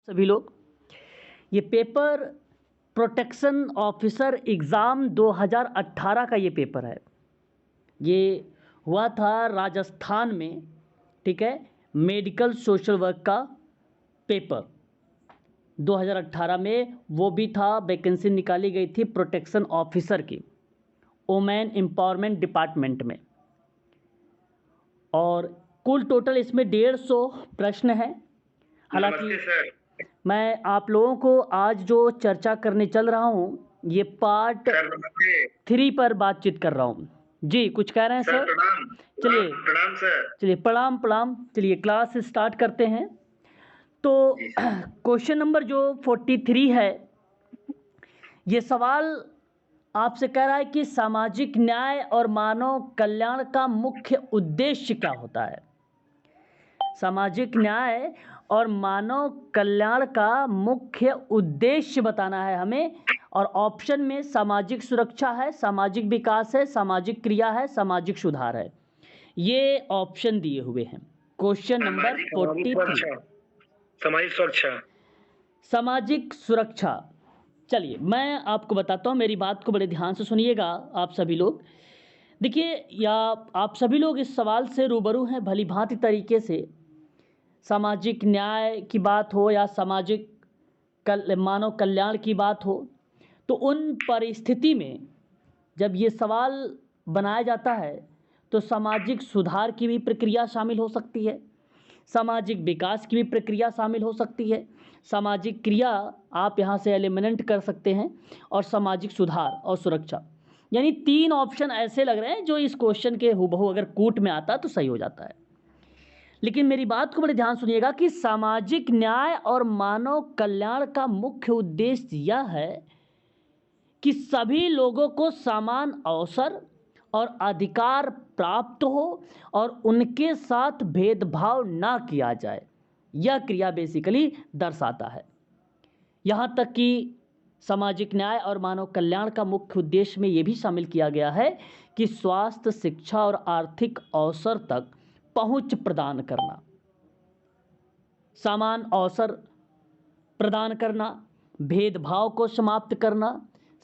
सभी लोग, ये पेपर प्रोटेक्शन ऑफिसर एग्ज़ाम 2018 का ये पेपर है। ये हुआ था राजस्थान में, ठीक है। मेडिकल सोशल वर्क का पेपर 2018 में वो भी था। वैकेंसी निकाली गई थी प्रोटेक्शन ऑफिसर की, वुमेन एम्पावरमेंट डिपार्टमेंट में। और कुल टोटल इसमें 150 प्रश्न है। हालांकि मैं आप लोगों को आज जो चर्चा करने चल रहा हूँ, ये पार्ट 3 पर बातचीत कर रहा हूँ। जी, कुछ कह रहे हैं सर? चलिए प्रणाम सर। चलिए, प्रणाम प्रणाम। चलिए क्लास स्टार्ट करते हैं। तो क्वेश्चन नंबर जो 43 है, ये सवाल आपसे कह रहा है कि सामाजिक न्याय और मानव कल्याण का मुख्य उद्देश्य क्या होता है। सामाजिक न्याय और मानव कल्याण का मुख्य उद्देश्य बताना है हमें। और ऑप्शन में सामाजिक सुरक्षा है, सामाजिक विकास है, सामाजिक क्रिया है, सामाजिक सुधार है। ये ऑप्शन दिए हुए हैं। क्वेश्चन नंबर 43, सामाजिक सुरक्षा। सामाजिक सुरक्षा। चलिए मैं आपको बताता हूँ, मेरी बात को बड़े ध्यान से सुनिएगा आप सभी लोग। देखिए, या आप सभी लोग इस सवाल से रूबरू हैं भली भांति तरीके से। सामाजिक न्याय की बात हो या सामाजिक मानव कल्याण की बात हो, तो उन परिस्थिति में जब ये सवाल बनाया जाता है तो सामाजिक सुधार की भी प्रक्रिया शामिल हो सकती है, सामाजिक विकास की भी प्रक्रिया शामिल हो सकती है, सामाजिक क्रिया आप यहाँ से एलिमिनेट कर सकते हैं, और सामाजिक सुधार और सुरक्षा। यानी 3 ऑप्शन ऐसे लग रहे हैं जो इस क्वेश्चन के हुबहू अगर कूट में आता तो सही हो जाता है। लेकिन मेरी बात को बड़े ध्यान सुनिएगा कि सामाजिक न्याय और मानव कल्याण का मुख्य उद्देश्य यह है कि सभी लोगों को समान अवसर और अधिकार प्राप्त हो और उनके साथ भेदभाव ना किया जाए। यह क्रिया बेसिकली दर्शाता है। यहाँ तक कि सामाजिक न्याय और मानव कल्याण का मुख्य उद्देश्य में यह भी शामिल किया गया है कि स्वास्थ्य, शिक्षा और आर्थिक अवसर तक पहुंच प्रदान करना, समान अवसर प्रदान करना, भेदभाव को समाप्त करना,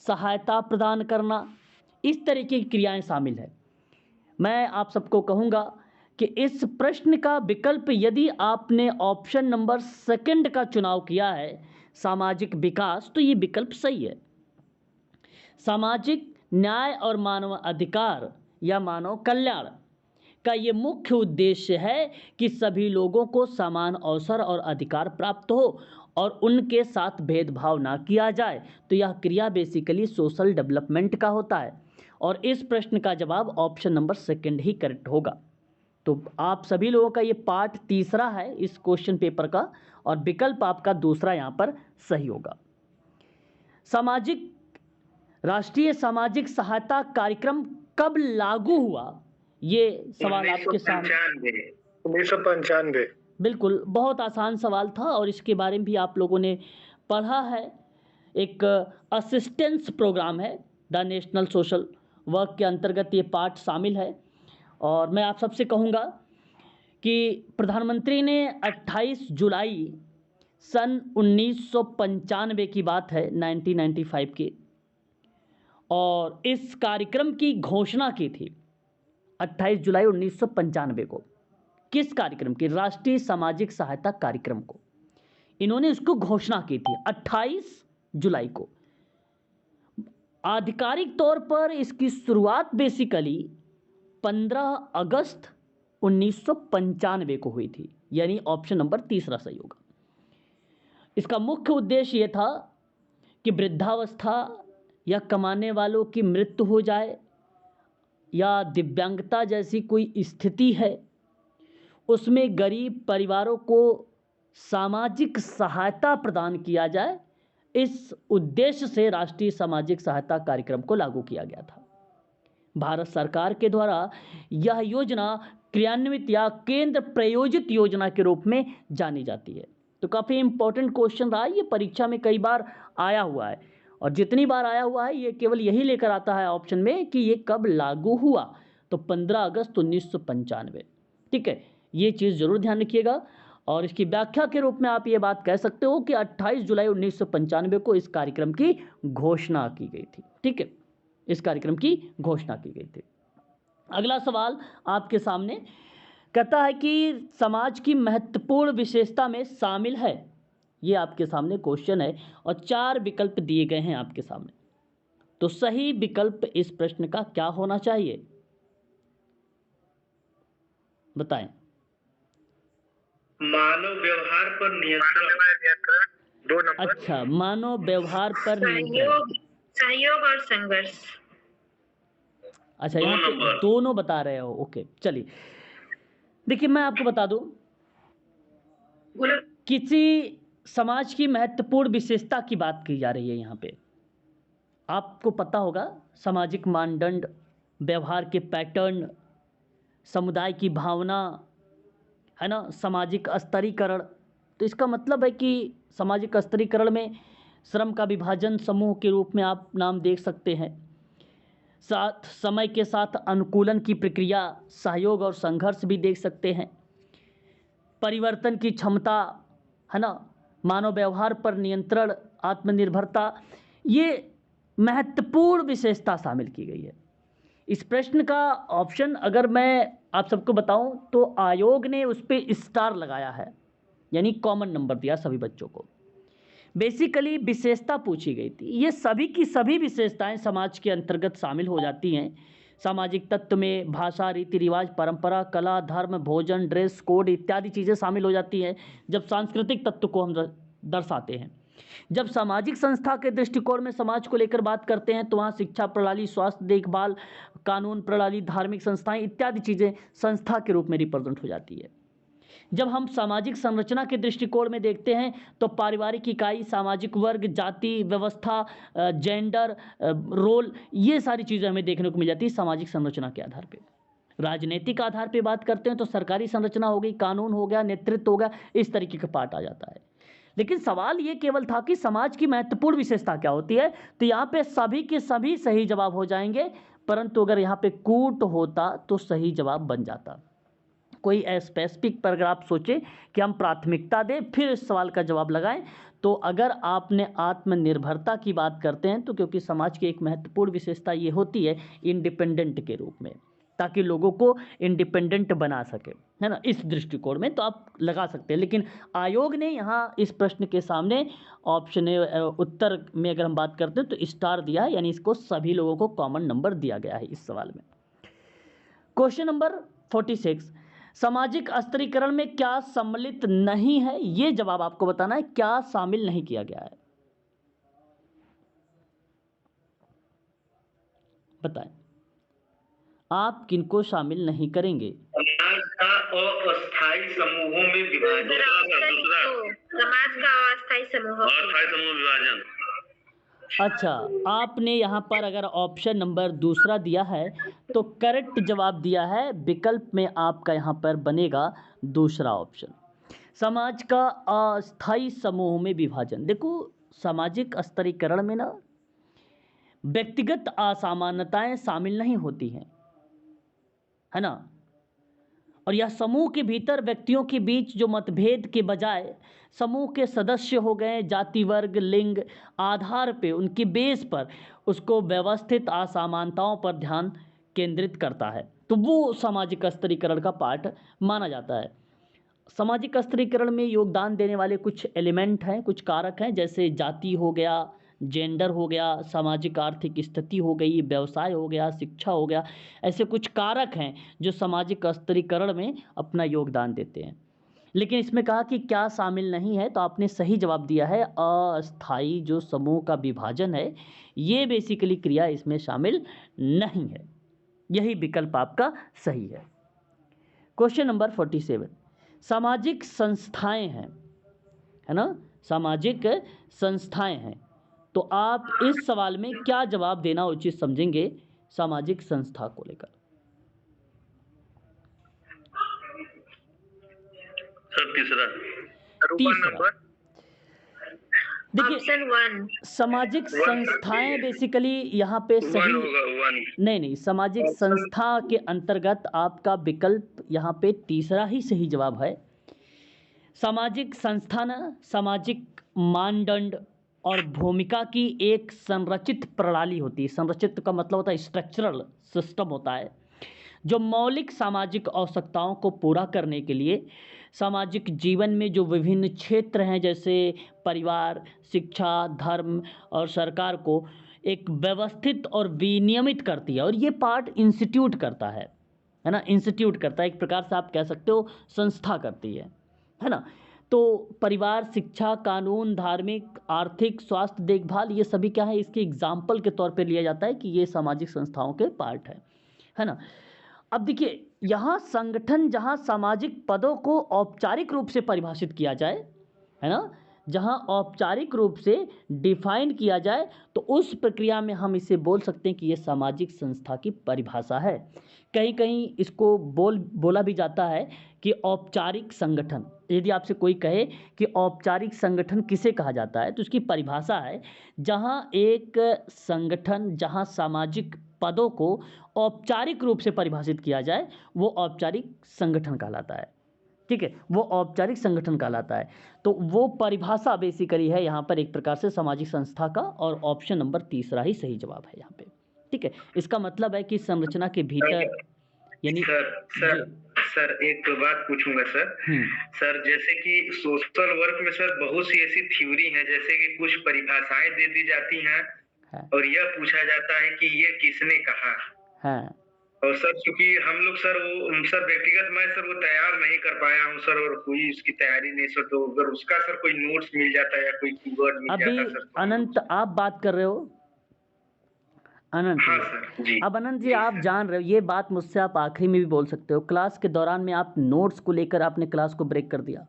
सहायता प्रदान करना, इस तरीके की क्रियाएं शामिल है। मैं आप सबको कहूँगा कि इस प्रश्न का विकल्प यदि आपने ऑप्शन नंबर 2 का चुनाव किया है, सामाजिक विकास, तो ये विकल्प सही है। सामाजिक न्याय और मानव अधिकार या मानव कल्याण का ये मुख्य उद्देश्य है कि सभी लोगों को समान अवसर और अधिकार प्राप्त हो और उनके साथ भेदभाव ना किया जाए। तो यह क्रिया बेसिकली सोशल डेवलपमेंट का होता है, और इस प्रश्न का जवाब ऑप्शन नंबर 2 ही करेक्ट होगा। तो आप सभी लोगों का ये पार्ट 3 है इस क्वेश्चन पेपर का, और विकल्प आपका दूसरा यहाँ पर सही होगा। सामाजिक राष्ट्रीय सामाजिक सहायता कार्यक्रम कब लागू हुआ, ये सवाल आपके सामने। 1995। बिल्कुल, बहुत आसान सवाल था और इसके बारे में भी आप लोगों ने पढ़ा है। एक असिस्टेंस प्रोग्राम है, द नेशनल सोशल वर्क के अंतर्गत ये पार्ट शामिल है। और मैं आप सबसे कहूँगा कि प्रधानमंत्री ने 28 जुलाई सन 1995 की बात है, 1995 की, और इस कार्यक्रम की घोषणा की थी 28 जुलाई 1995 को। किस कार्यक्रम की? राष्ट्रीय सामाजिक सहायता कार्यक्रम को इन्होंने इसको घोषणा की थी 28 जुलाई को। आधिकारिक तौर पर इसकी शुरुआत बेसिकली 15 अगस्त 1995 को हुई थी, यानी ऑप्शन नंबर 3 सही होगा। इसका मुख्य उद्देश्य यह था कि वृद्धावस्था या कमाने वालों की मृत्यु हो जाए या दिव्यांगता जैसी कोई स्थिति है, उसमें गरीब परिवारों को सामाजिक सहायता प्रदान किया जाए। इस उद्देश्य से राष्ट्रीय सामाजिक सहायता कार्यक्रम को लागू किया गया था। भारत सरकार के द्वारा यह योजना क्रियान्वित या केंद्र प्रायोजित योजना के रूप में जानी जाती है। तो काफ़ी इंपॉर्टेंट क्वेश्चन रहा, ये परीक्षा में कई बार आया हुआ है, और जितनी बार आया हुआ है ये केवल यही लेकर आता है ऑप्शन में कि ये कब लागू हुआ, तो 15 अगस्त 1995। ठीक है, ये चीज़ ज़रूर ध्यान रखिएगा। और इसकी व्याख्या के रूप में आप ये बात कह सकते हो कि 28 जुलाई 1995 को इस कार्यक्रम की घोषणा की गई थी। ठीक है, इस कार्यक्रम की घोषणा की गई थी। अगला सवाल आपके सामने कहता है कि समाज की महत्वपूर्ण विशेषता में शामिल है, ये आपके सामने क्वेश्चन है और 4 विकल्प दिए गए हैं आपके सामने। तो सही विकल्प इस प्रश्न का क्या होना चाहिए, बताएं। मानव व्यवहार पर नियंत्रण 2 नंबर। अच्छा, मानव व्यवहार पर नियंत्रण। सहयोग सहयोग और संघर्ष। अच्छा, यहाँ पे दोनों बता रहे हो। ओके, चलिए देखिए मैं आपको बता दूं, किसी समाज की महत्वपूर्ण विशेषता की बात की जा रही है यहाँ पे। आपको पता होगा सामाजिक मानदंड, व्यवहार के पैटर्न, समुदाय की भावना, है ना, सामाजिक स्तरीकरण। तो इसका मतलब है कि सामाजिक स्तरीकरण में श्रम का विभाजन समूह के रूप में आप नाम देख सकते हैं। साथ समय के साथ अनुकूलन की प्रक्रिया, सहयोग और संघर्ष भी देख सकते हैं। परिवर्तन की क्षमता, है ना, मानव व्यवहार पर नियंत्रण, आत्मनिर्भरता, ये महत्वपूर्ण विशेषता शामिल की गई है। इस प्रश्न का ऑप्शन अगर मैं आप सबको बताऊं तो आयोग ने उस पर स्टार लगाया है, यानी कॉमन नंबर दिया सभी बच्चों को। बेसिकली विशेषता पूछी गई थी, ये सभी की सभी विशेषताएं समाज के अंतर्गत शामिल हो जाती हैं। सामाजिक तत्व में भाषा, रीति रिवाज, परंपरा, कला, धर्म, भोजन, ड्रेस कोड इत्यादि चीज़ें शामिल हो जाती हैं जब सांस्कृतिक तत्व को हम दर्शाते हैं। जब सामाजिक संस्था के दृष्टिकोण में समाज को लेकर बात करते हैं तो वहाँ शिक्षा प्रणाली, स्वास्थ्य देखभाल, कानून प्रणाली, धार्मिक संस्थाएं इत्यादि चीज़ें संस्था के रूप में रिप्रेजेंट हो जाती है। जब हम सामाजिक संरचना के दृष्टिकोण में देखते हैं तो पारिवारिक इकाई, सामाजिक वर्ग, जाति व्यवस्था, जेंडर रोल, ये सारी चीज़ें हमें देखने को मिल जाती है सामाजिक संरचना के आधार पे। राजनीतिक आधार पे बात करते हैं तो सरकारी संरचना हो गई, कानून हो गया, नेतृत्व हो गया, इस तरीके का पार्ट आ जाता है। लेकिन सवाल ये केवल था कि समाज की महत्वपूर्ण विशेषता क्या होती है, तो यहाँ पे सभी के सभी सही जवाब हो जाएंगे, परंतु अगर यहाँ पे कूट होता तो सही जवाब बन जाता। कोई स्पेसिफिक पर अगर आप सोचें कि हम प्राथमिकता दें फिर इस सवाल का जवाब लगाएं, तो अगर आपने आत्मनिर्भरता की बात करते हैं तो क्योंकि समाज की एक महत्वपूर्ण विशेषता ये होती है इंडिपेंडेंट के रूप में, ताकि लोगों को इंडिपेंडेंट बना सके, है ना, इस दृष्टिकोण में तो आप लगा सकते हैं। लेकिन आयोग ने यहाँ इस प्रश्न के सामने ऑप्शन उत्तर में अगर हम बात करते हैं तो स्टार दिया है, यानी इसको सभी लोगों को कॉमन नंबर दिया गया है इस सवाल में। क्वेश्चन नंबर 46, सामाजिक स्तरीकरण में क्या सम्मिलित नहीं है, ये जवाब आपको बताना है, क्या शामिल नहीं किया गया है, बताएं आप किनको शामिल नहीं करेंगे। समाज का अस्थायी समूहों में विभाजन। समाज का अस्थायी समूह विभाजन। अच्छा, आपने यहाँ पर अगर ऑप्शन नंबर दूसरा दिया है तो करेक्ट जवाब दिया है। विकल्प में आपका यहाँ पर बनेगा दूसरा ऑप्शन, समाज का अस्थायी समूह में विभाजन। देखो सामाजिक स्तरीकरण में ना व्यक्तिगत असामान्यताएं शामिल नहीं होती हैं, है ना, और यह समूह के भीतर व्यक्तियों के बीच जो मतभेद के बजाय समूह के सदस्य हो गए जाति, वर्ग, लिंग आधार पे, उनकी बेस पर उसको व्यवस्थित असमानताओं पर ध्यान केंद्रित करता है, तो वो सामाजिक स्तरीकरण का पार्ट माना जाता है। सामाजिक स्तरीकरण में योगदान देने वाले कुछ एलिमेंट हैं, कुछ कारक हैं, जैसे जाति हो गया, जेंडर हो गया, सामाजिक आर्थिक स्थिति हो गई, व्यवसाय हो गया, शिक्षा हो गया, ऐसे कुछ कारक हैं जो सामाजिक स्तरीकरण में अपना योगदान देते हैं। लेकिन इसमें कहा कि क्या शामिल नहीं है, तो आपने सही जवाब दिया है, अस्थायी जो समूह का विभाजन है ये बेसिकली क्रिया इसमें शामिल नहीं है, यही विकल्प आपका सही है। क्वेश्चन नंबर 47, सामाजिक संस्थाएं हैं, है ना, सामाजिक संस्थाएं हैं, तो आप इस सवाल में क्या जवाब देना उचित समझेंगे सामाजिक संस्था को लेकर। सर तीसरा देखिए सामाजिक संस्थाएं बेसिकली यहाँ पे सही नहीं, सामाजिक संस्था के अंतर्गत आपका विकल्प यहाँ पे तीसरा ही सही जवाब है। सामाजिक संस्था ना सामाजिक मानदंड और भूमिका की एक संरचित प्रणाली होती है। संरचित का मतलब होता है स्ट्रक्चरल सिस्टम होता है, जो मौलिक सामाजिक आवश्यकताओं को पूरा करने के लिए सामाजिक जीवन में जो विभिन्न क्षेत्र हैं जैसे परिवार, शिक्षा, धर्म और सरकार को एक व्यवस्थित और विनियमित करती है। और ये पार्ट इंस्टीट्यूट करता है ना, इंस्टीट्यूट करता है, एक प्रकार से आप कह सकते हो संस्था करती है ना। तो परिवार, शिक्षा, कानून, धार्मिक, आर्थिक, स्वास्थ्य देखभाल, ये सभी क्या है, इसके एग्जाम्पल के तौर पे लिया जाता है कि ये सामाजिक संस्थाओं के पार्ट है ना। अब देखिए यहाँ संगठन जहाँ सामाजिक पदों को औपचारिक रूप से परिभाषित किया जाए, है ना, जहाँ औपचारिक रूप से डिफाइन किया जाए, तो उस प्रक्रिया में हम इसे बोल सकते हैं कि ये सामाजिक संस्था की परिभाषा है। कहीं कहीं इसको बोला भी जाता है कि औपचारिक संगठन। यदि आपसे कोई कहे कि औपचारिक संगठन किसे कहा जाता है, तो उसकी परिभाषा है जहाँ एक संगठन जहाँ सामाजिक पदों को औपचारिक रूप से परिभाषित किया जाए, वो औपचारिक संगठन कहलाता है। ठीक है, वो औपचारिक संगठन कहलाता है। तो वो परिभाषा बेसिकली है यहाँ पर एक प्रकार से सामाजिक संस्था का, और ऑप्शन नंबर तीसरा ही सही जवाब है यहाँ पे। ठीक है, इसका मतलब है कि संरचना के भीतर यानी सर सर एक तो बात पूछूंगा सर। सर जैसे कि सोशल वर्क में सर बहुत सी ऐसी थ्योरी हैं, जैसे कि कुछ परिभाषाएं दे दी जाती हैं और यह पूछा जाता है कि ये किसने कहा है। और सर चूंकि हम लोग सर वो सर व्यक्तिगत मैं सर वो तैयार नहीं कर पाया हूँ सर, और कोई उसकी तैयारी नहीं सर, तो अगर उसका सर कोई नोट्स मिल जाता है या कोई कीवर्ड मिल जाता सर। अनंत आप बात कर रहे हो अनंत? हाँ सर जी। अब अनंत जी आप जान रहे हो, ये बात मुझसे आप आखिरी में भी बोल सकते हो। क्लास के दौरान में आप नोट्स को लेकर आपने क्लास को ब्रेक कर दिया।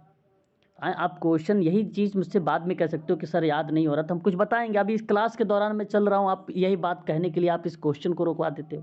आप क्वेश्चन यही चीज़ मुझसे बाद में कह सकते हो कि सर याद नहीं हो रहा, तो हम कुछ बताएंगे। अभी इस क्लास के दौरान मैं चल रहा हूँ, आप यही बात कहने के लिए आप इस क्वेश्चन को रोकवा देते हो,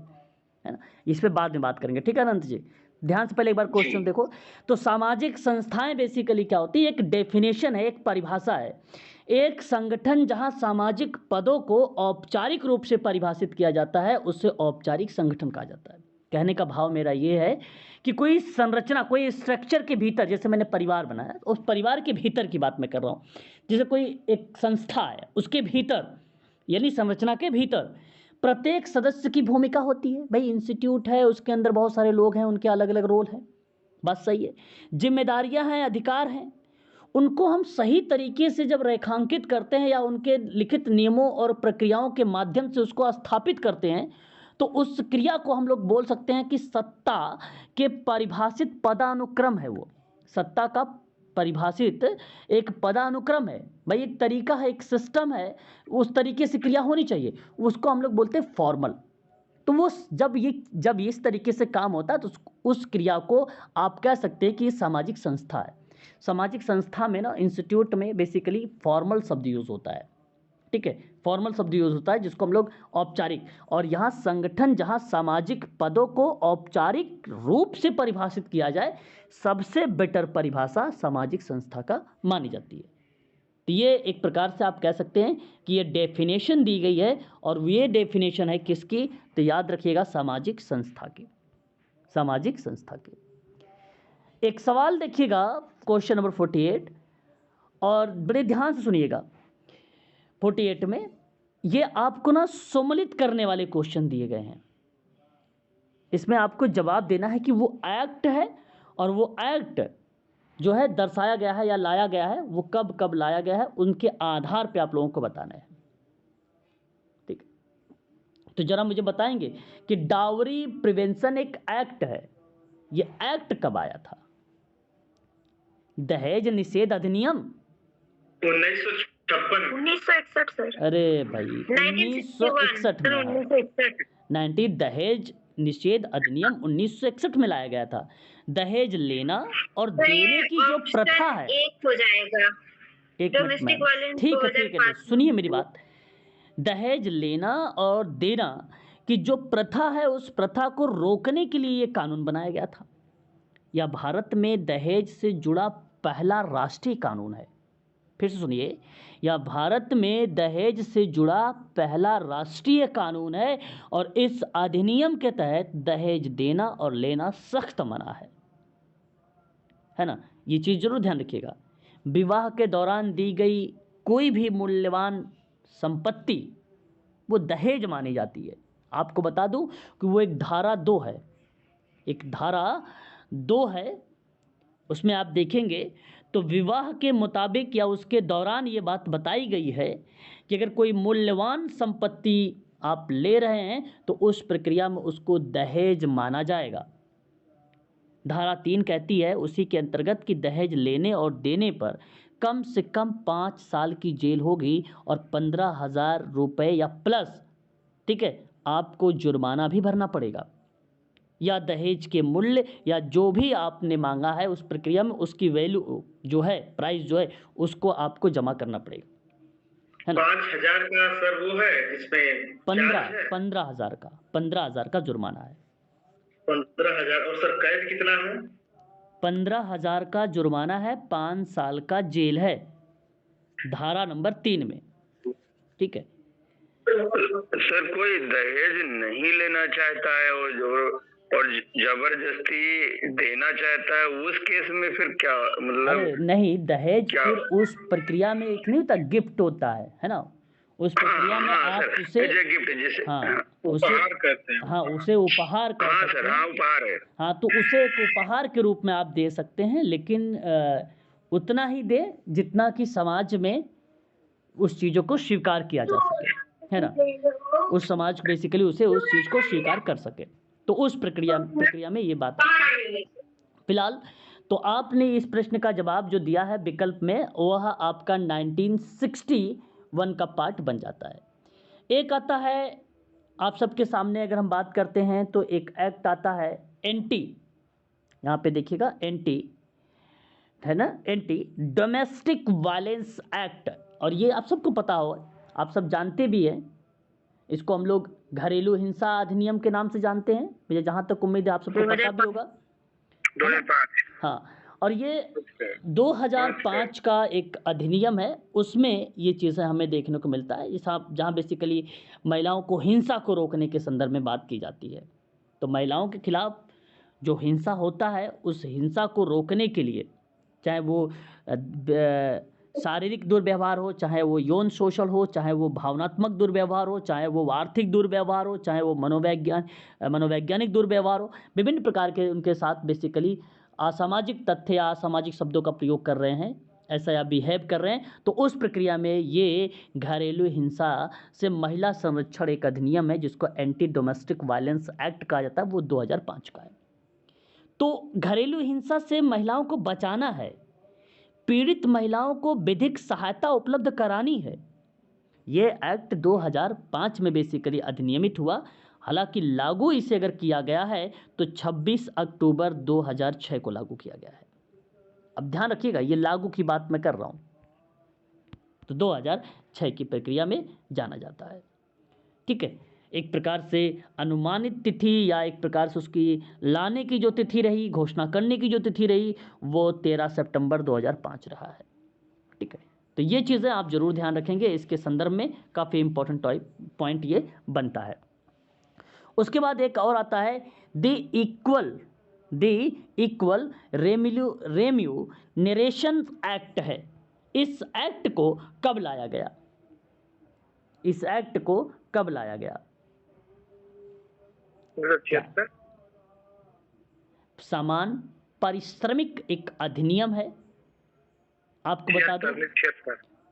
है ना। इस पर बाद में बात करेंगे, ठीक है अनंत जी। ध्यान से पहले एक बार क्वेश्चन देखो। तो सामाजिक संस्थाएं बेसिकली क्या होती है, एक डेफिनेशन है, एक परिभाषा है। एक संगठन जहां सामाजिक पदों को औपचारिक रूप से परिभाषित किया जाता है, उसे औपचारिक संगठन कहा जाता है। कहने का भाव मेरा ये है कि कोई संरचना, कोई स्ट्रक्चर के भीतर, जैसे मैंने परिवार बनाया, उस परिवार के भीतर की बात मैं कर रहा हूँ। जैसे कोई एक संस्था है, उसके भीतर यानी संरचना के भीतर प्रत्येक सदस्य की भूमिका होती है। भाई इंस्टीट्यूट है, उसके अंदर बहुत सारे लोग हैं, उनके अलग अलग रोल हैं, बात सही है। जिम्मेदारियां हैं, अधिकार हैं, उनको हम सही तरीके से जब रेखांकित करते हैं या उनके लिखित नियमों और प्रक्रियाओं के माध्यम से उसको स्थापित करते हैं, तो उस क्रिया को हम लोग बोल सकते हैं कि सत्ता के परिभाषित पदानुक्रम है। वो सत्ता का परिभाषित एक पदानुक्रम है। भाई एक तरीका है, एक सिस्टम है, उस तरीके से क्रिया होनी चाहिए, उसको हम लोग बोलते हैं फॉर्मल। तो वो जब ये इस तरीके से काम होता है, तो उस क्रिया को आप कह सकते हैं कि ये सामाजिक संस्था है। सामाजिक संस्था में ना, इंस्टीट्यूट में बेसिकली फॉर्मल शब्द यूज़ होता है। ठीक है, फॉर्मल शब्द यूज़ होता है जिसको हम लोग औपचारिक, और यहाँ संगठन जहाँ सामाजिक पदों को औपचारिक रूप से परिभाषित किया जाए, सबसे बेटर परिभाषा सामाजिक संस्था का मानी जाती है। तो ये एक प्रकार से आप कह सकते हैं कि ये डेफिनेशन दी गई है, और ये डेफिनेशन है किसकी, तो याद रखिएगा सामाजिक संस्था की, सामाजिक संस्था की। एक सवाल देखिएगा, क्वेश्चन नंबर 48, और बड़े ध्यान से सुनिएगा। 48 में ये आपको ना सम्मिलित करने वाले क्वेश्चन दिए गए हैं। इसमें आपको जवाब देना है कि वो एक्ट है, और वो एक्ट जो है दर्शाया गया है या लाया गया है, वो कब कब लाया गया है, उनके आधार पे आप लोगों को बताना है। ठीक है, तो जरा मुझे बताएंगे कि डाउरी प्रिवेंशन एक एक्ट है, ये एक्ट कब आया था? दहेज निषेध अधिनियम 1961 सर। अरे भाई 1961 में दहेज निषेध अधिनियम 1961 में लाया गया था। दहेज लेना और देने की जो प्रथा है, एक हो जाएगा, एक मिनट, ठीक है, सुनिए मेरी बात। दहेज लेना और देना की जो प्रथा है, उस प्रथा को रोकने के लिए ये कानून बनाया गया था। यह भारत में दहेज से जुड़ा पहला राष्ट्रीय कानून है। फिर से सुनिए, यह भारत में दहेज से जुड़ा पहला राष्ट्रीय कानून है, और इस अधिनियम के तहत दहेज देना और लेना सख्त मना है। है ना, ये चीज़ जरूर ध्यान रखिएगा। विवाह के दौरान दी गई कोई भी मूल्यवान संपत्ति वो दहेज मानी जाती है। आपको बता दूं कि वो एक धारा 2 है, एक धारा 2 है, उसमें आप देखेंगे तो विवाह के मुताबिक या उसके दौरान ये बात बताई गई है कि अगर कोई मूल्यवान संपत्ति आप ले रहे हैं तो उस प्रक्रिया में उसको दहेज माना जाएगा। धारा 3 कहती है उसी के अंतर्गत कि दहेज लेने और देने पर कम से कम 5 साल की जेल होगी और 15,000 रुपये या प्लस, ठीक है, आपको जुर्माना भी भरना पड़ेगा, या दहेज के मूल्य या जो भी आपने मांगा है उस प्रक्रिया में उसकी वैल्यू जो है, प्राइस जो है, उसको आपको जमा करना पड़ेगा, है ना। 5,000 का सर वो है इसमें 15,000 का जुर्माना है। 15,000 और सर कैद कितना है? 15,000 का जुर्माना है, 5 साल का जेल है, धारा नंबर 3 में, ठीक है। सर कोई दहेज नहीं लेना चाहता है और जबरदस्ती देना चाहता है, उस केस में फिर क्या मतलब? अरे नहीं, दहेज फिर उस प्रक्रिया में एक नहीं होता, गिफ्ट होता है ना, उस प्रक्रिया में आप उसे गिफ्ट जिसे उसे उपहार कहते हैं। उसे उपहार कह सकते हैं। उपहार है। तो उसे एक उपहार के रूप में आप दे सकते हैं, लेकिन उतना ही दे जितना कि समाज में उस चीज़ों को स्वीकार किया जा सके, है ना, उस समाज बेसिकली उसे उस चीज़ को स्वीकार कर सके। तो उस प्रक्रिया में ये बात आती है। फिलहाल तो आपने इस प्रश्न का जवाब जो दिया है विकल्प में, वह आपका 1961 का पार्ट बन जाता है। एक आता है आप सबके सामने, अगर हम बात करते हैं तो एक एक्ट आता है एंटी, यहाँ पे देखिएगा एंटी, है ना, एंटी डोमेस्टिक वायलेंस एक्ट, और ये आप सबको पता हो, आप सब जानते भी हैं, इसको हम लोग घरेलू हिंसा अधिनियम के नाम से जानते हैं, मुझे जहाँ तक उम्मीद है आप सबको पता भी होगा। 2005। हाँ, और ये 2005 का एक अधिनियम है, उसमें ये चीज़ें हमें देखने को मिलता है, जहाँ बेसिकली महिलाओं को हिंसा को रोकने के संदर्भ में बात की जाती है। तो महिलाओं के खिलाफ जो हिंसा होता है, उस हिंसा को रोकने के लिए, चाहे वो शारीरिक दुर्व्यवहार हो, चाहे वो यौन शोषण हो, चाहे वो भावनात्मक दुर्व्यवहार हो, चाहे वो आर्थिक दुर्व्यवहार हो, चाहे वो मनोवैज्ञानिक दुर्व्यवहार हो, विभिन्न प्रकार के उनके साथ बेसिकली असामाजिक तथ्य या असामाजिक शब्दों का प्रयोग कर रहे हैं, ऐसा या बिहेव कर रहे हैं, तो उस प्रक्रिया में ये घरेलू हिंसा से महिला संरक्षण एक अधिनियम है जिसको एंटी डोमेस्टिक वायलेंस एक्ट कहा जाता है, वो 2005 का है। तो घरेलू हिंसा से महिलाओं को बचाना है, पीड़ित महिलाओं को विधिक सहायता उपलब्ध करानी है। ये एक्ट 2005 में बेसिकली अधिनियमित हुआ, हालांकि लागू इसे अगर किया गया है तो 26 अक्टूबर 2006 को लागू किया गया है। अब ध्यान रखिएगा, ये लागू की बात मैं कर रहा हूँ, तो 2006 की प्रक्रिया में जाना जाता है, ठीक है। एक प्रकार से अनुमानित तिथि या एक प्रकार से उसकी लाने की जो तिथि रही, घोषणा करने की जो तिथि रही, वो 13 सितंबर 2005 रहा है, ठीक है। तो ये चीज़ें आप जरूर ध्यान रखेंगे, इसके संदर्भ में काफ़ी इंपॉर्टेंट पॉइंट ये बनता है। उसके बाद एक और आता है द इक्वल रेम्यूनरेशन एक्ट है। इस एक्ट को कब लाया गया? इस एक्ट को कब लाया गया? 1976। समान पारिश्रमिक एक अधिनियम है, आपको बता दूं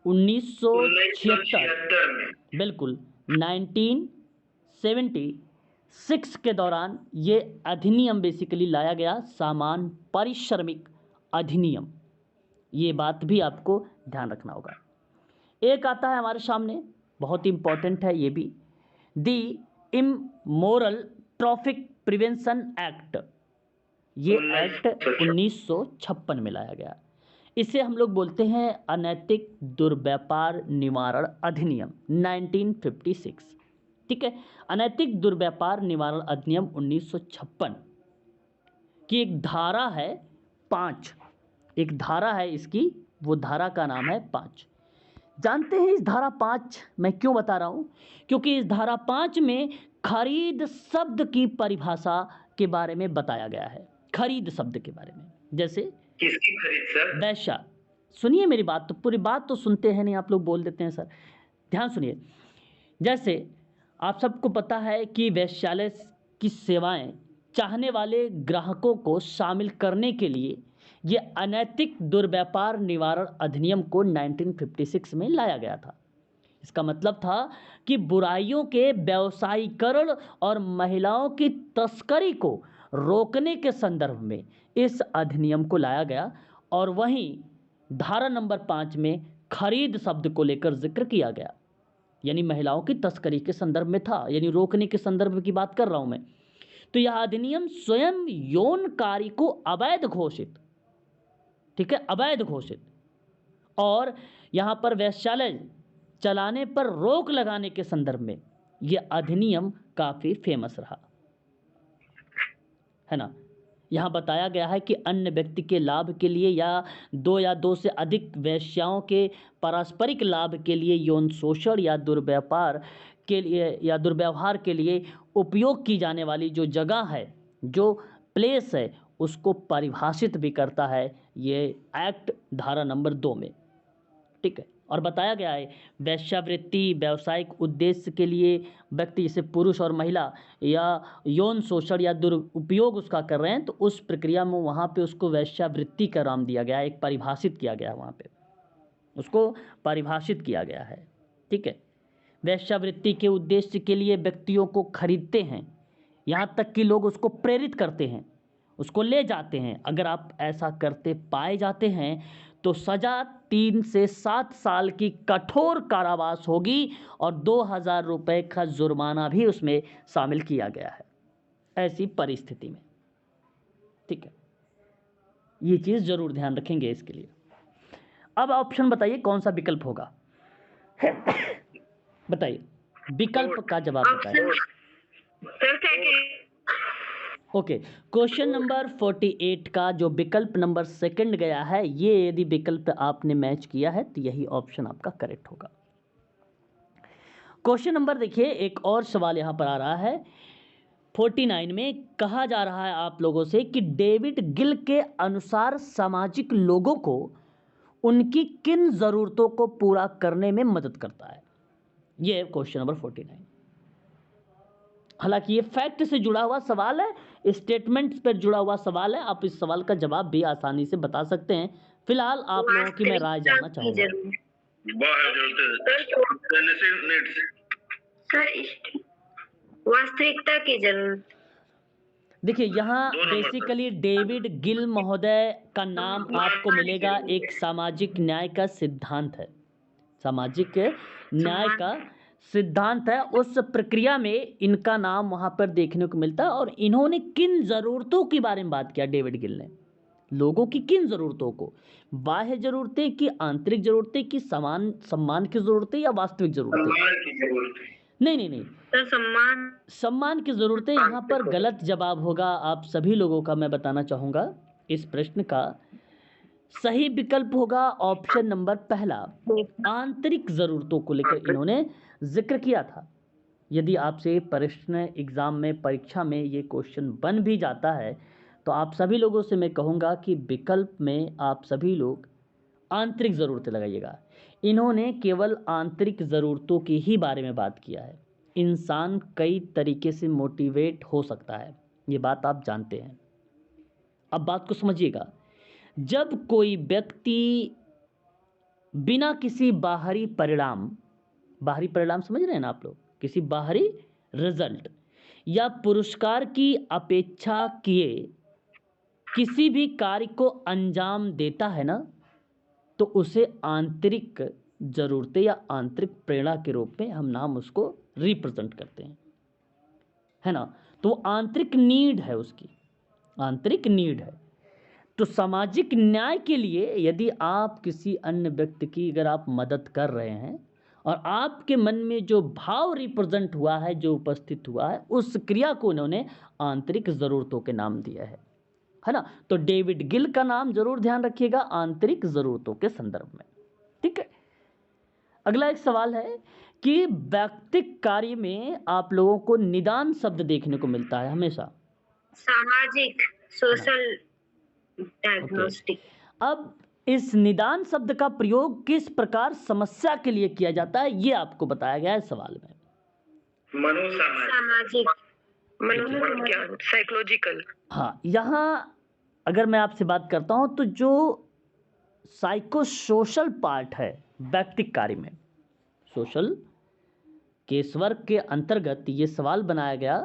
1976 में, बिल्कुल 1976 के दौरान ये अधिनियम बेसिकली लाया गया, समान पारिश्रमिक अधिनियम। ये बात भी आपको ध्यान रखना होगा। एक आता है हमारे सामने, बहुत इंपॉर्टेंट है ये भी, दी इमोरल ट्रैफिक प्रिवेंशन एक्ट। ये एक्ट 1956 में लाया गया। इसे हम लोग बोलते हैं अनैतिक दुर्व्यापार निवारण अधिनियम 1956, ठीक है। अनैतिक दुर्व्यापार निवारण अधिनियम 1956 की एक धारा है 5, एक धारा है इसकी, वो धारा का नाम है 5। जानते हैं इस धारा 5 मैं क्यों बता रहा हूँ? क्योंकि इस धारा 5 में खरीद शब्द की परिभाषा के बारे में बताया गया है, खरीद शब्द के बारे में। जैसे किसकी खरीद सर? वैश्या। सुनिए मेरी बात, तो पूरी बात तो सुनते हैं नहीं, आप लोग बोल देते हैं सर। ध्यान सुनिए। जैसे आप सबको पता है कि वेश्यालय की सेवाएं चाहने वाले ग्राहकों को शामिल करने के लिए ये अनैतिक दुर्व्यापार निवारण अधिनियम को 1956 में लाया गया था। इसका मतलब था कि बुराइयों के व्यवसायीकरण और महिलाओं की तस्करी को रोकने के संदर्भ में इस अधिनियम को लाया गया। और वहीं धारा नंबर 5 में खरीद शब्द को लेकर जिक्र किया गया, यानी महिलाओं की तस्करी के संदर्भ में था, यानी रोकने के संदर्भ की बात कर रहा हूं मैं। तो यह अधिनियम स्वयं यौन कार्य को अवैध घोषित, ठीक है, अवैध घोषित, और यहां पर वेश्यालय चलाने पर रोक लगाने के संदर्भ में यह अधिनियम काफी फेमस रहा, है ना। यहां बताया गया है कि अन्य व्यक्ति के लाभ के लिए या दो से अधिक वेश्याओं के पारस्परिक लाभ के लिए यौन शोषण या दुर्व्यापार के लिए या दुर्व्यवहार के लिए उपयोग की जाने वाली जो जगह है, जो प्लेस है, उसको परिभाषित भी करता है ये एक्ट धारा नंबर 2 में, ठीक है। और बताया गया है वेश्यावृत्ति व्यावसायिक उद्देश्य के लिए व्यक्ति जैसे पुरुष और महिला या यौन शोषण या दुरुपयोग उसका कर रहे हैं, तो उस प्रक्रिया में वहाँ पे उसको वेश्यावृत्ति का नाम दिया गया है, एक परिभाषित किया गया है, वहाँ पे उसको परिभाषित किया गया है, ठीक है। वेश्यावृत्ति के उद्देश्य के लिए व्यक्तियों को खरीदते हैं, यहाँ तक कि लोग उसको प्रेरित करते हैं, उसको ले जाते हैं। अगर आप ऐसा करते पाए जाते हैं तो सजा 3 से 7 साल की कठोर कारावास होगी और 2000 रुपए का जुर्माना भी उसमें शामिल किया गया है ऐसी परिस्थिति में, ठीक है। ये चीज़ जरूर ध्यान रखेंगे इसके लिए। अब ऑप्शन बताइए कौन सा विकल्प होगा। बताइए विकल्प का जवाब बताइए। ओके, क्वेश्चन नंबर 48 का जो विकल्प नंबर 2 गया है, ये यदि विकल्प आपने मैच किया है तो यही ऑप्शन आपका करेक्ट होगा। क्वेश्चन नंबर देखिए, एक और सवाल यहां पर आ रहा है 49 में। कहा जा रहा है आप लोगों से कि डेविड गिल के अनुसार सामाजिक लोगों को उनकी किन जरूरतों को पूरा करने में मदद करता है। ये क्वेश्चन नंबर 49। हालांकि ये फैक्ट से जुड़ा हुआ सवाल है, स्टेटमेंट पर जुड़ा हुआ सवाल है, आप इस सवाल का जवाब भी आसानी से बता सकते हैं। फिलहाल आप लोगों की मैं राय जानना चाहूंगा। वास्तविकता की जरूरत। देखिए यहाँ बेसिकली डेविड गिल महोदय का नाम आपको मिलेगा, एक सामाजिक न्याय का सिद्धांत है, सामाजिक न्याय का सिद्धांत है। उस प्रक्रिया में इनका नाम वहां पर देखने को मिलता है। और इन्होंने किन जरूरतों के बारे में बात किया, डेविड गिल ने लोगों की किन जरूरतों को, बाह्य जरूरतें की, आंतरिक जरूरतें की, सम्मान की जरूरतें या वास्तविक जरूरतें। नहीं तो सम्मान की जरूरतें यहाँ पर गलत जवाब होगा। आप सभी लोगों का मैं बताना चाहूंगा, इस प्रश्न का सही विकल्प होगा ऑप्शन नंबर पहला, आंतरिक जरूरतों को लेकर इन्होंने जिक्र किया था। यदि आपसे प्रश्न एग्जाम में, परीक्षा में ये क्वेश्चन बन भी जाता है तो आप सभी लोगों से मैं कहूँगा कि विकल्प में आप सभी लोग आंतरिक ज़रूरतें लगाइएगा। इन्होंने केवल आंतरिक ज़रूरतों के ही बारे में बात किया है। इंसान कई तरीके से मोटिवेट हो सकता है, ये बात आप जानते हैं। अब बात को समझिएगा, जब कोई व्यक्ति बिना किसी बाहरी परिणाम समझ रहे हैं ना आप लोग, किसी बाहरी रिजल्ट या पुरस्कार की अपेक्षा किए किसी भी कार्य को अंजाम देता है ना, तो उसे आंतरिक जरूरतें या आंतरिक प्रेरणा के रूप में हम नाम उसको रिप्रेजेंट करते हैं, है ना। तो आंतरिक नीड है, उसकी आंतरिक नीड है। तो सामाजिक न्याय के लिए यदि आप किसी अन्य व्यक्ति की अगर आप मदद कर रहे हैं और आपके मन में जो भाव रिप्रेजेंट हुआ है, जो उपस्थित हुआ है, उस क्रिया को उन्होंने आंतरिक जरूरतों के नाम दिया है ना। तो डेविड गिल का नाम जरूर ध्यान रखिएगा आंतरिक जरूरतों के संदर्भ में, ठीक है। अगला एक सवाल है कि व्यक्तिक कार्य में आप लोगों को निदान शब्द देखने को मिलता है हमेशा, सामाजिक, सोशल। डायग्नोस्टिक। अब इस निदान शब्द का प्रयोग किस प्रकार समस्या के लिए किया जाता है, ये आपको बताया गया है सवाल में। सामाजिक, मनोविज्ञान, साइकोलॉजिकल। हाँ, यहाँ अगर मैं आपसे बात करता हूँ तो जो साइको सोशल पार्ट है व्यक्तिक कार्य में, सोशल केस वर्क के अंतर्गत ये सवाल बनाया गया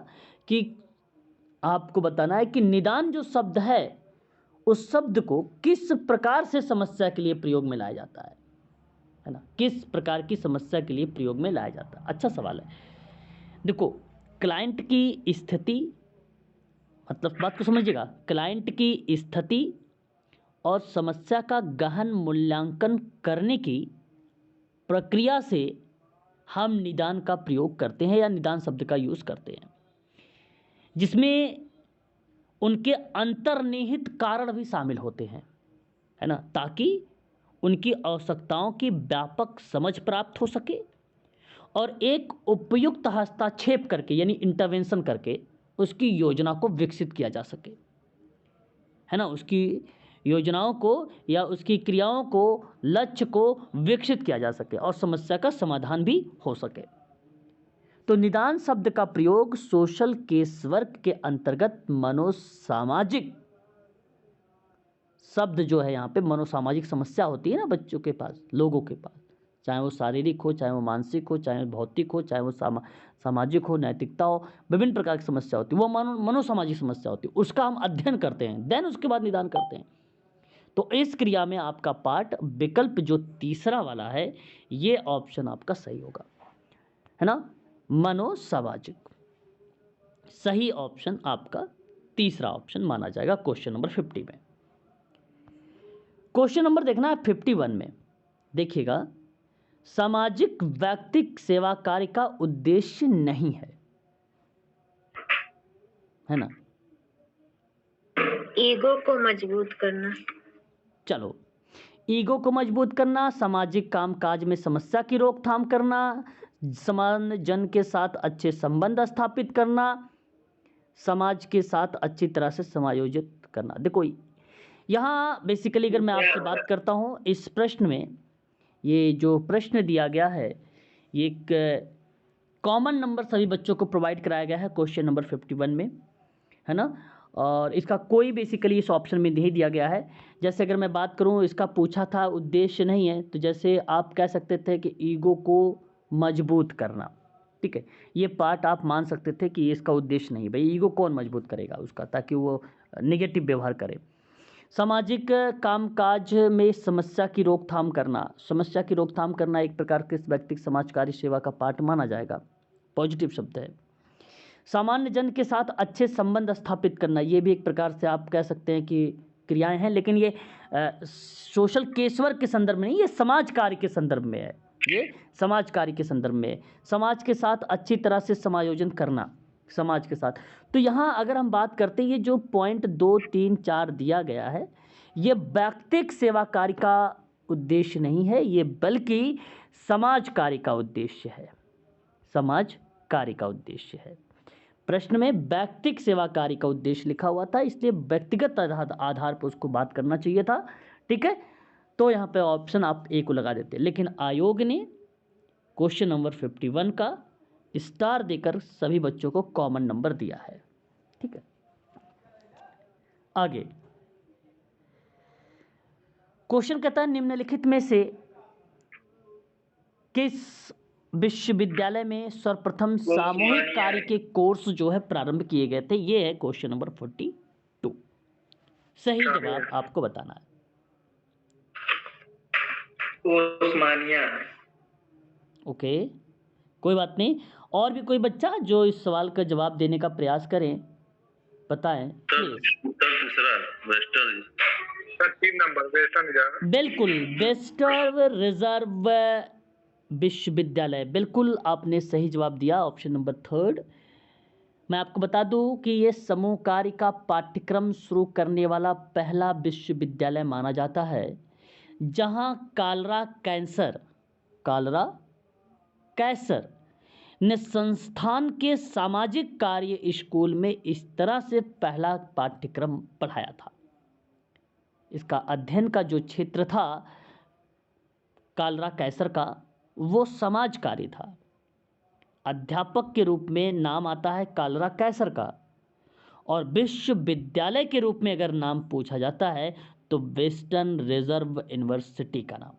कि आपको बताना है कि निदान जो शब्द है उस शब्द को किस प्रकार से समस्या के लिए प्रयोग में लाया जाता है ना, किस प्रकार की समस्या के लिए प्रयोग में लाया जाता है। अच्छा सवाल है। देखो, क्लाइंट की स्थिति, मतलब बात को समझिएगा, क्लाइंट की स्थिति और समस्या का गहन मूल्यांकन करने की प्रक्रिया से हम निदान का प्रयोग करते हैं या निदान शब्द का यूज़ करते हैं, जिसमें उनके अंतर्निहित कारण भी शामिल होते हैं, है ना, ताकि उनकी आवश्यकताओं की व्यापक समझ प्राप्त हो सके और एक उपयुक्त हस्तक्षेप करके यानी इंटरवेंशन करके उसकी योजना को विकसित किया जा सके, है ना, उसकी योजनाओं को या उसकी क्रियाओं को, लक्ष्य को विकसित किया जा सके और समस्या का समाधान भी हो सके। तो निदान शब्द का प्रयोग सोशल केस वर्क के अंतर्गत मनोसामाजिक शब्द जो है, यहाँ पे मनोसामाजिक समस्या होती है ना बच्चों के पास, लोगों के पास, चाहे वो शारीरिक हो, चाहे वो मानसिक हो, चाहे वो भौतिक हो, चाहे वो सामाजिक हो, नैतिकता हो, विभिन्न प्रकार की समस्या होती है, वो मनोसामाजिक समस्या होती है, उसका हम अध्ययन करते हैं, देन उसके बाद निदान करते हैं। तो इस क्रिया में आपका पार्ट विकल्प जो तीसरा वाला है, ये ऑप्शन आपका सही होगा, है ना, मनोसामाजिक। सही ऑप्शन आपका तीसरा ऑप्शन माना जाएगा क्वेश्चन नंबर 50 में। क्वेश्चन नंबर देखना है 51 में, देखिएगा, सामाजिक व्यक्तिक सेवा कार्य का उद्देश्य नहीं है ना, ईगो को मजबूत करना। चलो, ईगो को मजबूत करना, सामाजिक कामकाज में समस्या की रोकथाम करना, सामान्य जन के साथ अच्छे संबंध स्थापित करना, समाज के साथ अच्छी तरह से समायोजित करना। देखो, यहाँ बेसिकली अगर मैं आपसे बात करता हूँ इस प्रश्न में, ये जो प्रश्न दिया गया है ये एक कॉमन नंबर सभी बच्चों को प्रोवाइड कराया गया है क्वेश्चन नंबर 51 में, है ना, और इसका कोई बेसिकली इस ऑप्शन में नहीं दिया गया है। जैसे अगर मैं बात करूँ, इसका पूछा था उद्देश्य नहीं है, तो जैसे आप कह सकते थे कि ईगो को मजबूत करना, ठीक है, ये पार्ट आप मान सकते थे कि इसका उद्देश्य नहीं, भाई ईगो कौन मजबूत करेगा उसका, ताकि वो नेगेटिव व्यवहार करे। सामाजिक कामकाज में समस्या की रोकथाम करना, समस्या की रोकथाम करना एक प्रकार के व्यक्तिगत समाजकारी सेवा का पार्ट माना जाएगा, पॉजिटिव शब्द है। सामान्य जन के साथ अच्छे संबंध स्थापित करना, ये भी एक प्रकार से आप कह सकते हैं कि क्रियाएं हैं, लेकिन ये सोशल केस वर्क के संदर्भ में नहीं, ये समाज कार्य के संदर्भ में है, ये समाज कार्य के संदर्भ में है। समाज के साथ अच्छी तरह से समायोजन करना, समाज के साथ। तो यहाँ अगर हम बात करते हैं, ये जो पॉइंट 2, 3, 4 दिया गया है, ये व्यक्तिगत सेवा कार्य का उद्देश्य नहीं है, ये बल्कि समाज कार्य का उद्देश्य है, समाज कार्य का उद्देश्य है। प्रश्न में व्यक्तिगत सेवा कार्य का उद्देश्य लिखा हुआ था, इसलिए व्यक्तिगत आधार पर उसको बात करना चाहिए था, ठीक है। तो यहाँ पे ऑप्शन आप ए को लगा देते, लेकिन आयोग ने क्वेश्चन नंबर 51 का स्टार देकर सभी बच्चों को कॉमन नंबर दिया है, ठीक है। आगे क्वेश्चन कहता है, निम्नलिखित में से किस विश्वविद्यालय में सर्वप्रथम सामूहिक कार्य के कोर्स जो है प्रारंभ किए गए थे? ये है क्वेश्चन नंबर 42। सही जवाब आपको बताना है। उस्मानिया। ओके, कोई बात नहीं। और भी कोई बच्चा जो इस सवाल का जवाब देने का प्रयास करें, बताएं प्लीज। दूसरा वेस्टर्न, 3 नंबर वेस्टर्न। बिल्कुल, वेस्टर्न रिजर्व विश्वविद्यालय, बिल्कुल आपने सही जवाब दिया, ऑप्शन नंबर 3। मैं आपको बता दूं कि ये समूह कार्य का पाठ्यक्रम शुरू करने वाला पहला विश्वविद्यालय माना जाता है, जहां कालरा कैसर ने संस्थान के सामाजिक कार्य स्कूल में इस तरह से पहला पाठ्यक्रम पढ़ाया था। इसका अध्ययन का जो क्षेत्र था कालरा कैसर का, वो समाज कार्य था। अध्यापक के रूप में नाम आता है कालरा कैसर का, और विश्वविद्यालय के रूप में अगर नाम पूछा जाता है तो वेस्टर्न रिजर्व यूनिवर्सिटी का नाम।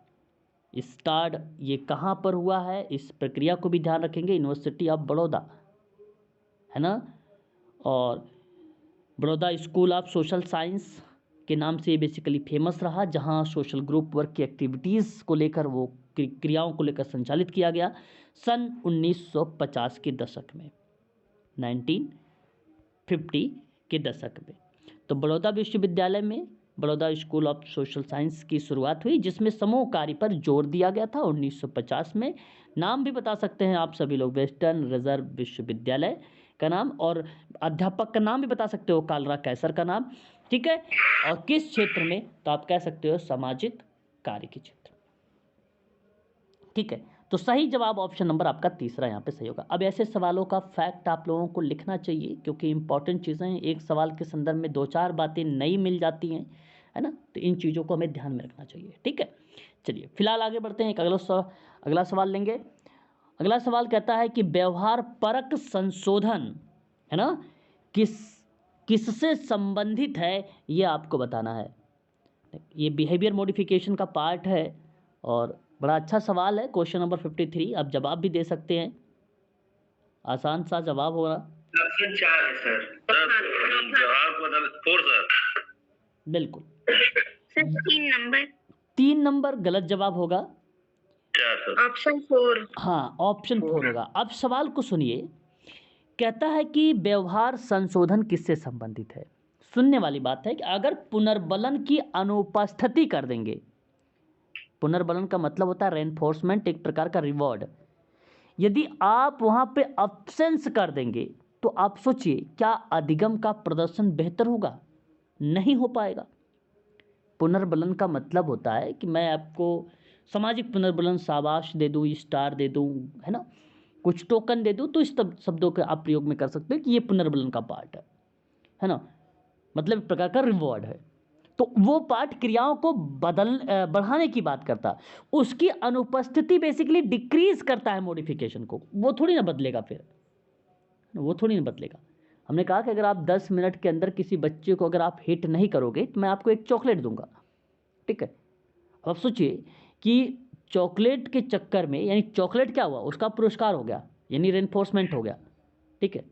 स्टार्ट ये कहाँ पर हुआ है, इस प्रक्रिया को भी ध्यान रखेंगे। यूनिवर्सिटी ऑफ बड़ौदा, है ना, और Baroda school of social science के नाम से ये बेसिकली फेमस रहा, जहाँ सोशल ग्रुप वर्क की एक्टिविटीज़ को लेकर, वो क्रियाओं को लेकर संचालित किया गया सन 1950 के दशक में, 1950 के दशक में। तो बड़ौदा विश्वविद्यालय में Baroda school of social science की शुरुआत हुई, जिसमें समूह कार्य पर जोर दिया गया था 1950 में। नाम भी बता सकते हैं आप सभी लोग, वेस्टर्न रिजर्व विश्वविद्यालय का नाम, और अध्यापक का नाम भी बता सकते हो, कालरा कैसर का नाम, ठीक है। और किस क्षेत्र में, तो आप कह सकते हो सामाजिक कार्य के क्षेत्र, ठीक है। तो सही जवाब ऑप्शन नंबर आपका तीसरा यहाँ पे सही होगा। अब ऐसे सवालों का फैक्ट आप लोगों को लिखना चाहिए, क्योंकि इंपॉर्टेंट चीज़ें हैं, एक सवाल के संदर्भ में 2-4 बातें नई मिल जाती हैं, है ना, तो इन चीज़ों को हमें ध्यान में रखना चाहिए, ठीक है। चलिए फिलहाल आगे बढ़ते हैं, एक अगला सवाल लेंगे। अगला सवाल कहता है कि व्यवहार परक संशोधन, है ना, किससे संबंधित है, ये आपको बताना है। ये बिहेवियर मॉडिफिकेशन का पार्ट है, और बड़ा अच्छा सवाल है, क्वेश्चन नंबर 53। आप जवाब भी दे सकते हैं, आसान सा जवाब होगा। ऑप्शन 4 है सर। जवाब बदल 4 सर। बिल्कुल सर 3 नंबर गलत जवाब होगा। ऑप्शन 4। हाँ, ऑप्शन 4 होगा। अब सवाल को सुनिए, कहता है कि व्यवहार संशोधन किससे संबंधित है। सुनने वाली बात है कि अगर पुनर्बलन की अनुपस्थिति कर देंगे, पुनर्बलन का मतलब होता है रेनफोर्समेंट, एक प्रकार का रिवॉर्ड, यदि आप वहाँ पे अब्सेंस कर देंगे तो आप सोचिए क्या अधिगम का प्रदर्शन बेहतर होगा? नहीं हो पाएगा। पुनर्बलन का मतलब होता है कि मैं आपको सामाजिक पुनर्बलन, शाबाश दे दूँ, स्टार दे दूँ, है ना, कुछ टोकन दे दूँ, तो इस शब्दों के आप प्रयोग में कर सकते हैं कि ये पुनर्बलन का पार्ट है ना, मतलब एक प्रकार का रिवॉर्ड है। तो वो पार्ट क्रियाओं को बढ़ाने की बात करता है, उसकी अनुपस्थिति बेसिकली डिक्रीज करता है मॉडिफिकेशन को, वो थोड़ी ना बदलेगा, फिर वो थोड़ी ना बदलेगा। हमने कहा कि अगर आप 10 मिनट के अंदर किसी बच्चे को अगर आप हिट नहीं करोगे तो मैं आपको एक चॉकलेट दूंगा, ठीक है। अब आप सोचिए कि चॉकलेट के चक्कर में, यानी चॉकलेट क्या हुआ, उसका पुरस्कार हो गया, यानी रेनफोर्समेंट हो गया, ठीक है,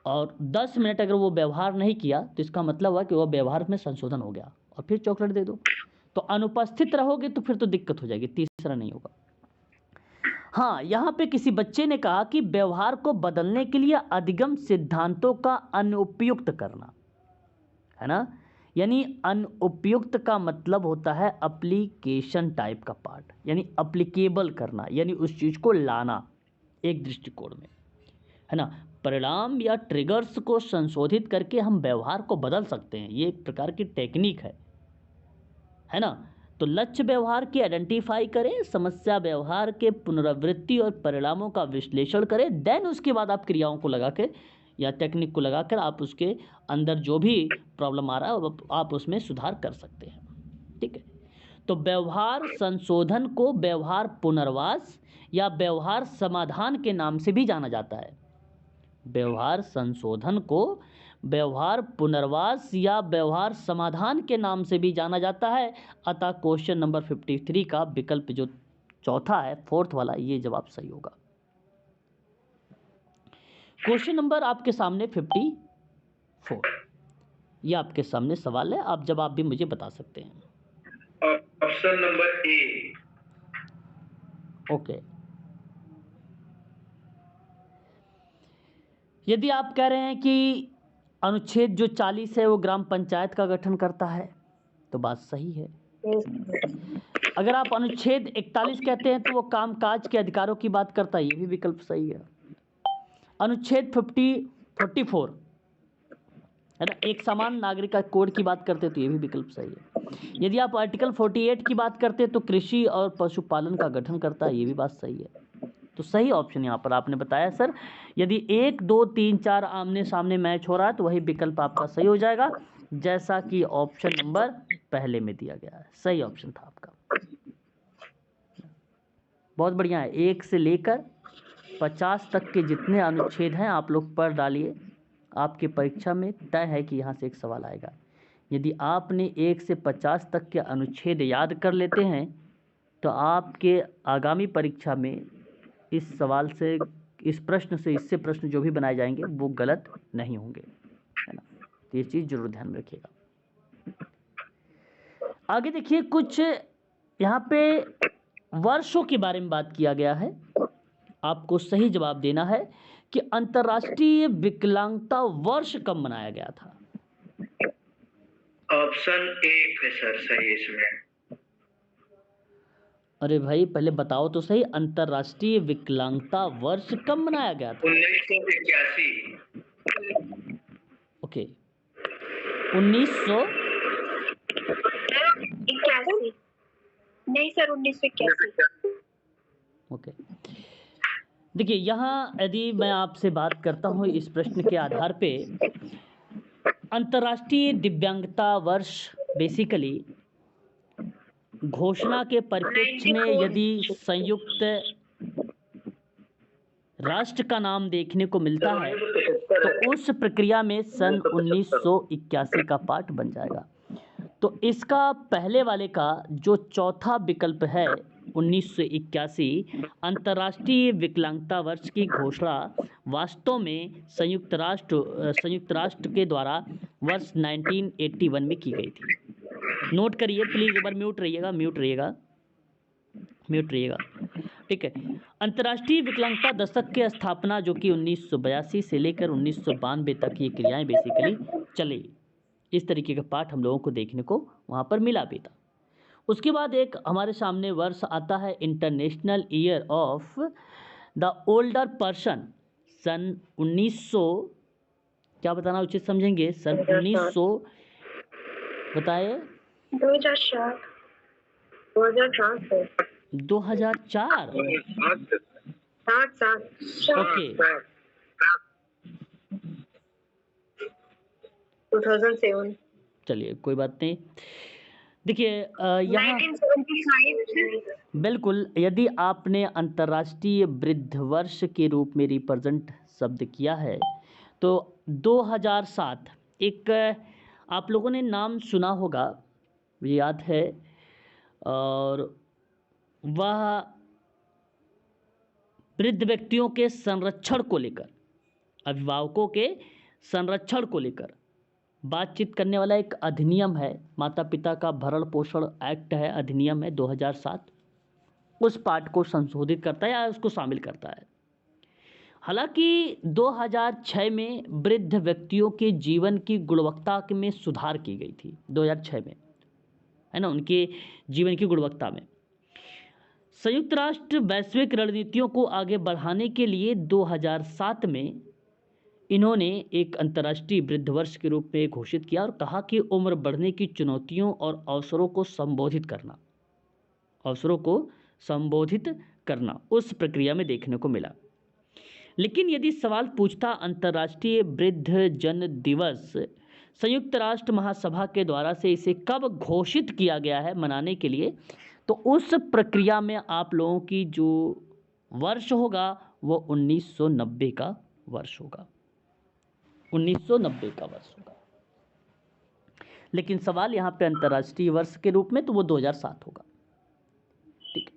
और 10 मिनट अगर वो व्यवहार नहीं किया तो इसका मतलब हुआ कि वो व्यवहार में संशोधन हो गया, और फिर चॉकलेट दे दो। तो अनुपस्थित रहोगे तो फिर तो दिक्कत हो जाएगी, तीसरा नहीं होगा। हाँ, यहाँ पे किसी बच्चे ने कहा कि व्यवहार को बदलने के लिए अधिगम सिद्धांतों का अनुपयुक्त करना, है ना, यानी अनुपयुक्त का मतलब होता है एप्लीकेशन टाइप का पार्ट, यानी अप्लीकेबल करना, यानी उस चीज़ को लाना एक दृष्टिकोण में, है ना। परिणाम या ट्रिगर्स को संशोधित करके हम व्यवहार को बदल सकते हैं, ये एक प्रकार की टेक्निक है ना। तो लक्ष्य व्यवहार की आइडेंटिफाई करें, समस्या व्यवहार के पुनरावृत्ति और परिणामों का विश्लेषण करें, देन उसके बाद आप क्रियाओं को लगा के या टेक्निक को लगाकर आप उसके अंदर जो भी प्रॉब्लम आ रहा है आप उसमें सुधार कर सकते हैं, ठीक है। तो व्यवहार संशोधन को व्यवहार पुनर्वास या व्यवहार समाधान के नाम से भी जाना जाता है। व्यवहार संशोधन को व्यवहार पुनर्वास या व्यवहार समाधान के नाम से भी जाना जाता है। अतः क्वेश्चन नंबर 53 का विकल्प जो चौथा है, फोर्थ वाला, ये जवाब सही होगा। क्वेश्चन नंबर आपके सामने 54, ये आपके सामने सवाल है, आप जवाब भी मुझे बता सकते हैं। Option number A. ओके, यदि आप कह रहे हैं कि अनुच्छेद जो 40 है वो ग्राम पंचायत का गठन करता है, तो बात सही है। अगर आप अनुच्छेद 41 कहते हैं तो वो कामकाज के अधिकारों की बात करता है, ये भी विकल्प सही है। अनुच्छेद 44 है ना, एक समान नागरिक कोड की बात करते हैं, तो ये भी विकल्प सही है। यदि आप आर्टिकल 48 की बात करते हैं तो कृषि और पशुपालन का गठन करता है, ये भी बात सही है। तो सही ऑप्शन यहाँ पर आपने बताया सर, यदि 1, 2, 3, 4 आमने सामने मैच हो रहा है तो वही विकल्प आपका सही हो जाएगा, जैसा कि ऑप्शन नंबर पहले में दिया गया है। सही ऑप्शन था आपका, बहुत बढ़िया है। 1 से लेकर 50 तक के जितने अनुच्छेद हैं आप लोग पढ़ डालिए, आपके परीक्षा में तय है कि यहाँ से एक सवाल आएगा। यदि आपने 1 से 50 तक के अनुच्छेद याद कर लेते हैं तो आपके आगामी परीक्षा में इस सवाल से, इस प्रश्न से, इससे प्रश्न जो भी बनाए जाएंगे वो गलत नहीं होंगे, है ना। तो ये चीज़ जरूर ध्यान में रखिएगा। आगे देखिए, कुछ यहाँ पे वर्षों के बारे में बात किया गया है। आपको सही जवाब देना है कि अंतर्राष्ट्रीय विकलांगता वर्ष कब मनाया गया था। ऑप्शन 1 है सर सही इसमें। अरे भाई पहले बताओ तो सही, अंतर्राष्ट्रीय विकलांगता वर्ष कब मनाया गया था? 1981। ओके, 1981 नहीं सर, 1981। ओके, देखिए यहाँ यदि मैं आपसे बात करता हूँ इस प्रश्न के आधार पे, अंतर्राष्ट्रीय दिव्यांगता वर्ष बेसिकली घोषणा के परिप्रेक्ष्य में यदि संयुक्त राष्ट्र का नाम देखने को मिलता है तो उस प्रक्रिया में सन 1981 का पार्ट बन जाएगा। तो इसका पहले वाले का जो चौथा विकल्प है 1981, अंतर्राष्ट्रीय विकलांगता वर्ष की घोषणा वास्तव में संयुक्त राष्ट्र के द्वारा वर्ष 1981 में की गई थी। नोट करिए प्लीज़, एक बार म्यूट रहिएगा, ठीक है। अंतर्राष्ट्रीय विकलांगता दशक के स्थापना जो कि 1982 से लेकर 1992 तक ये क्रियाएं बेसिकली चली। इस तरीके का पाठ हम लोगों को देखने को वहाँ पर मिला भी था। उसके बाद एक हमारे सामने वर्ष आता है international year of the older person, सन 1900, क्या बताना उचित समझेंगे? सन 1900 बताए 2004। 2004 ओके 2007। चलिए कोई बात नहीं। देखिए यहाँ 1975। बिल्कुल, यदि आपने अंतर्राष्ट्रीय वृद्ध वर्ष के रूप में रिप्रेजेंट शब्द किया है तो 2007 एक आप लोगों ने नाम सुना होगा, मुझे याद है, और वह वृद्ध व्यक्तियों के संरक्षण को लेकर, अभिभावकों के संरक्षण को लेकर बातचीत करने वाला एक अधिनियम है, माता पिता का भरण पोषण एक्ट है, अधिनियम है 2007, उस पार्ट को संशोधित करता है या उसको शामिल करता है। हालांकि 2006 में वृद्ध व्यक्तियों के जीवन की गुणवत्ता में सुधार की गई थी, 2006 में, है ना, उनके जीवन की गुणवत्ता में। संयुक्त राष्ट्र वैश्विक रणनीतियों को आगे बढ़ाने के लिए 2007 में इन्होंने एक अंतर्राष्ट्रीय वृद्ध वर्ष के रूप में घोषित किया और कहा कि उम्र बढ़ने की चुनौतियों और अवसरों को संबोधित करना उस प्रक्रिया में देखने को मिला। लेकिन यदि सवाल पूछता अंतर्राष्ट्रीय वृद्ध जन दिवस संयुक्त राष्ट्र महासभा के द्वारा से इसे कब घोषित किया गया है मनाने के लिए, तो उस प्रक्रिया में आप लोगों की जो वर्ष होगा वो 1990 का वर्ष होगा, 1990 का वर्ष होगा। लेकिन सवाल यहाँ पे अंतर्राष्ट्रीय वर्ष के रूप में तो वो 2007 होगा, ठीक है।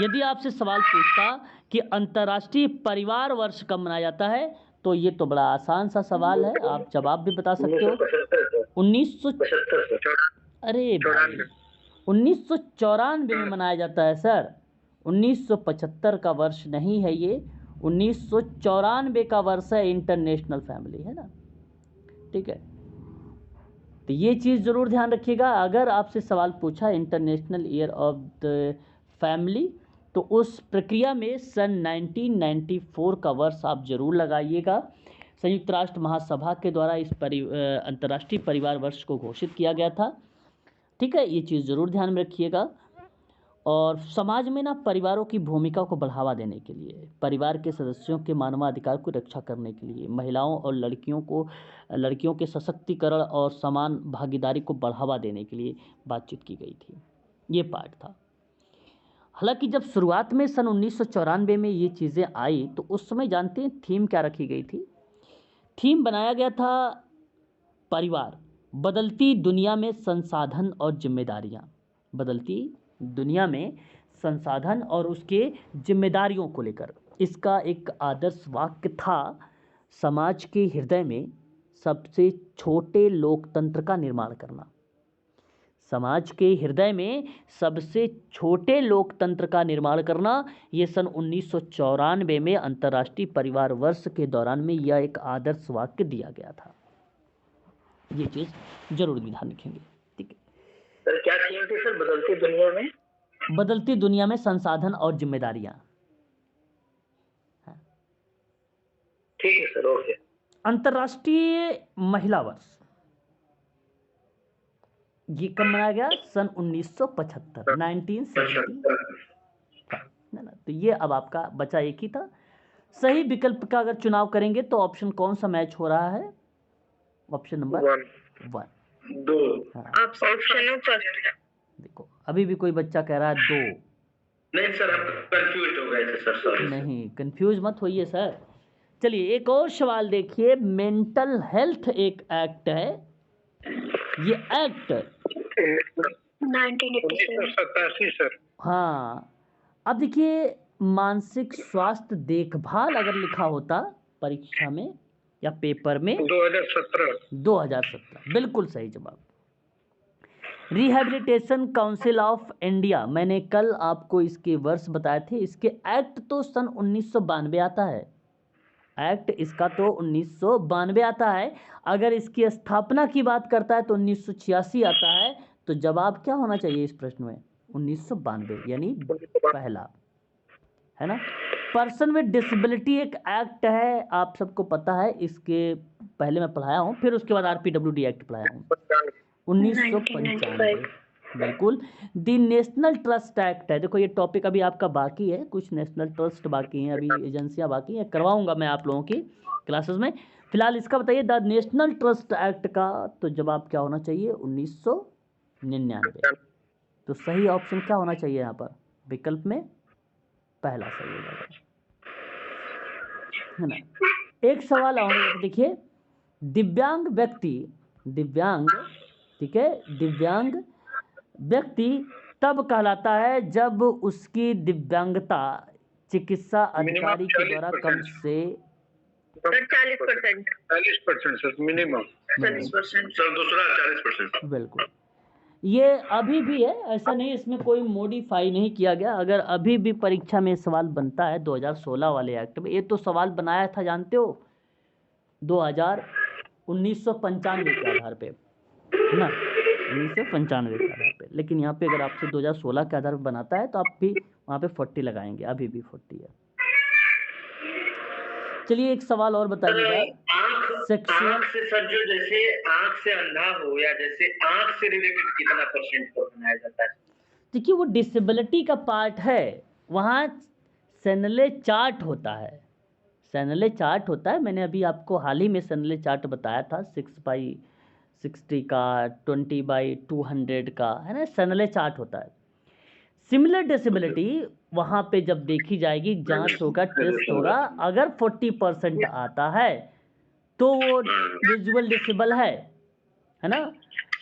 यदि आपसे सवाल पूछता कि अंतर्राष्ट्रीय परिवार वर्ष कब मनाया जाता है तो ये तो बड़ा आसान सा सवाल है, आप जवाब भी बता सकते हो। 1994 में मनाया जाता है सर, 1975 का वर्ष नहीं है ये, 1994 का वर्ष है, इंटरनेशनल फैमिली है ना, ठीक है। तो ये चीज़ ज़रूर ध्यान रखिएगा, अगर आपसे सवाल पूछा international year of the family तो उस प्रक्रिया में सन 1994 का वर्ष आप जरूर लगाइएगा। संयुक्त राष्ट्र महासभा के द्वारा इस अंतर्राष्ट्रीय परिवार वर्ष को घोषित किया गया था, ठीक है, ये चीज़ ज़रूर ध्यान में रखिएगा। और समाज में ना परिवारों की भूमिका को बढ़ावा देने के लिए, परिवार के सदस्यों के मानवाधिकार को रक्षा करने के लिए, महिलाओं और लड़कियों के सशक्तिकरण और समान भागीदारी को बढ़ावा देने के लिए बातचीत की गई थी। ये पार्ट था। हालांकि जब शुरुआत में सन 1994 में ये चीज़ें आई तो उस समय जानते हैं थीम क्या रखी गई थी? थीम बनाया गया था परिवार, बदलती दुनिया में संसाधन और जिम्मेदारियां। बदलती दुनिया में संसाधन और उसके जिम्मेदारियों को लेकर इसका एक आदर्श वाक्य था, समाज के हृदय में सबसे छोटे लोकतंत्र का निर्माण करना। समाज के हृदय में सबसे छोटे लोकतंत्र का निर्माण करना, ये सन 1994 में अंतर्राष्ट्रीय परिवार वर्ष के दौरान में यह एक आदर्श वाक्य दिया गया था। ये चीज़ जरूर ध्यान रखेंगे। ठीक है सर, क्या थीम थी सर? बदलती दुनिया में, बदलती दुनिया में संसाधन और जिम्मेदारियां। ठीक है सर, ओके। अंतर्राष्ट्रीय महिला वर्ष ये कब मनाया गया? सन 1975, 1970 ना। तो ये अब आपका बचा एक ही था। सही विकल्प का अगर चुनाव करेंगे तो ऑप्शन कौन सा मैच हो रहा है? Option number 1, 2। Option first. देखो अभी भी कोई बच्चा कह रहा है 2। नहीं सर, हम कंफ्यूज हो गए थे सर, सॉरी। नहीं, कंफ्यूज मत होइए सर। चलिए एक और सवाल देखिए। मेंटल हेल्थ एक एक्ट है, ये एक्ट 1987 सर। हाँ। अब देखिए मानसिक स्वास्थ्य देखभाल अगर लिखा होता परीक्षा में या पेपर में 2017 बिल्कुल सही जवाब। रिहैबिलिटेशन काउंसिल ऑफ इंडिया, मैंने कल आपको इसके वर्ष बताए थे। इसके एक्ट तो सन 1992 आता है, एक्ट इसका तो 1992 आता है। अगर इसकी स्थापना की बात करता है तो 1986 आता है। तो जवाब क्या होना चाहिए इस प्रश्न में? 1992 यानी पहला, है ना। पर्सन विद डिसेबिलिटी एक एक्ट है, आप सबको पता है। इसके पहले मैं पढ़ाया हूँ, फिर उसके बाद RPWD एक्ट पढ़ाया हूँ, 1995। बिल्कुल। दी नेशनल ट्रस्ट एक्ट है। देखो ये टॉपिक अभी आपका बाकी है, कुछ नेशनल ट्रस्ट बाकी हैं, अभी एजेंसियां बाकी हैं, करवाऊंगा मैं आप लोगों की क्लासेस में। फिलहाल इसका बताइए द नेशनल ट्रस्ट एक्ट का तो जवाब क्या होना चाहिए? 1999। तो सही ऑप्शन क्या होना चाहिए यहाँ पर? विकल्प में पहला सही होगा, है ना। एक सवाल और देखिए, दिव्यांग व्यक्ति तब कहलाता है जब उसकी दिव्यांगता चिकित्सा अधिकारी के द्वारा कम से 40% सर, मिनिमम 40% सर, दूसरा 40%। बिल्कुल। ये अभी भी है, ऐसा नहीं, इसमें कोई मॉडिफाई नहीं किया गया। अगर अभी भी परीक्षा में सवाल बनता है 2016 वाले एक्ट में, ये तो सवाल बनाया था जानते हो 1995 के आधार पे, है ना, 1995 के आधार पे। लेकिन यहाँ पे अगर आपसे 2016 के आधार पर बनाता है तो आप भी वहाँ पे 40 लगाएंगे, अभी भी 40 है। चलिए एक सवाल और बताइएगा। आँख से सर, जो जैसे आँख से अंधा हो या जैसे आँख से रिलेटेड कितना % को बनाया जाता है? देखिए वो डिसेबिलिटी का पार्ट है, वहाँ सेनले चार्ट होता है, सेनले चार्ट होता है। मैंने अभी आपको हाल ही में सेनले चार्ट बताया था, 6/60 का, 20/200 का, है ना, सेनले चार्ट होता है। सिमिलर डिसेबिलिटी वहाँ पे जब देखी जाएगी, जांच होगा, टेस्ट होगा, अगर 40% आता है तो वो विजुअल डिसेबल है ना।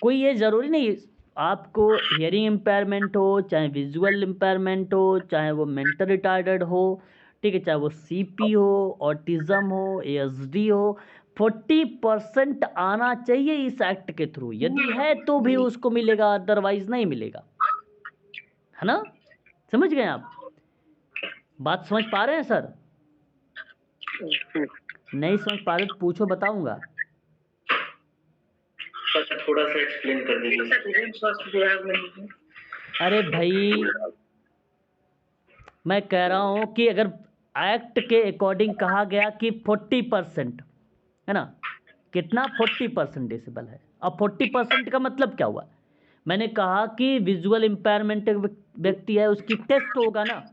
कोई ये ज़रूरी नहीं आपको हियरिंग इम्पेयरमेंट हो, चाहे विजुअल इम्पेयरमेंट हो, चाहे वो मेंटल रिटार्डेड हो, ठीक है, चाहे वो CP हो, ऑटिज़म हो, ASD हो, 40% आना चाहिए इस एक्ट के थ्रू। यदि है तो भी उसको मिलेगा, अदरवाइज नहीं मिलेगा, है ना। समझ गए आप? बात समझ पा रहे हैं सर? नहीं समझ पा रहे तो पूछो, बताऊंगा। थोड़ा सा एक्सप्लेन कर दीजिए। अरे भाई मैं कह रहा हूं कि अगर एक्ट के अकॉर्डिंग कहा गया कि 40%, है ना, कितना 40% डिसेबल है। अब 40% का मतलब क्या हुआ? मैंने कहा कि विजुअल इम्पेयरमेंट व्यक्ति है उसकी टेस्ट होगा ना,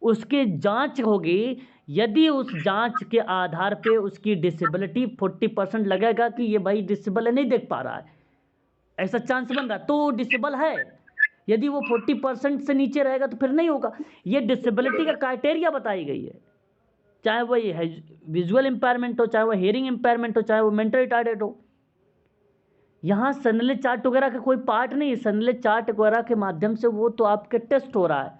उसकी जांच होगी। यदि उस जांच के आधार पे उसकी डिसेबिलिटी 40% लगेगा कि ये भाई डिसेबल है, नहीं देख पा रहा है, ऐसा चांस बन रहा है, तो डिसेबल है। यदि वो 40% से नीचे रहेगा तो फिर नहीं होगा। ये डिसेबिलिटी का क्राइटेरिया बताई गई है, चाहे वो ये विजुअल इम्पायरमेंट हो, चाहे वो हियरिंग इम्पायरमेंट हो, चाहे वो मेंटल रिटार्डेड हो। यहाँ सनले चार्ट वगैरह का कोई पार्ट नहीं है। सनले चार्ट वगैरह के माध्यम से वो तो आपके टेस्ट हो रहा है,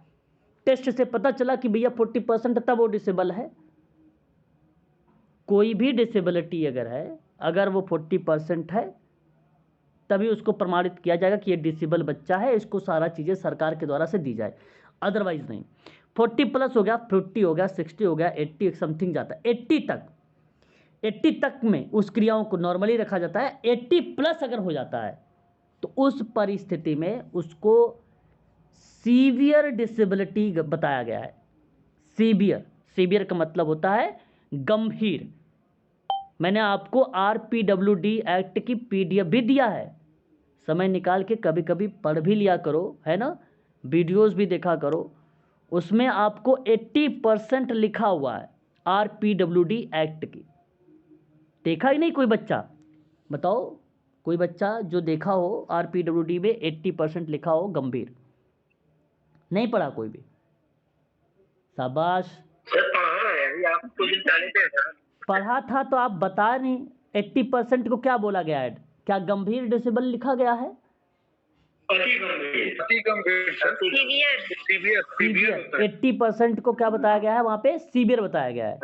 टेस्ट से पता चला कि भैया 40% तब वो डिसेबल है। कोई भी डिसेबिलिटी अगर है, अगर वो 40% है तभी उसको प्रमाणित किया जाएगा कि ये डिसेबल बच्चा है, इसको सारा चीज़ें सरकार के द्वारा से दी जाए, अदरवाइज नहीं। 40+ हो गया, 50 हो गया, 60 हो गया, 80 समथिंग जाता है, 80 तक में उस क्रियाओं को नॉर्मली रखा जाता है। 80+ अगर हो जाता है तो उस परिस्थिति में उसको सीवियर डिसेबिलिटी बताया गया है। सीवियर का मतलब होता है गंभीर। मैंने आपको RPWD एक्ट की PDF भी दिया है, समय निकाल के कभी कभी पढ़ भी लिया करो, है ना, वीडियोस भी देखा करो। उसमें आपको 80% लिखा हुआ है RPWD एक्ट की। देखा ही नहीं कोई बच्चा? बताओ कोई बच्चा जो देखा हो RPWD में 80% लिखा हो गंभीर? नहीं पढ़ा कोई भी? शाबाश। पढ़ा था तो आप बता नहीं। 80% को क्या बोला गया है? क्या गंभीर डिसेबल लिखा गया है? अति गंभीर सर, सीवियर। 80% को क्या बताया गया है वहां पे? सीवियर बताया गया है।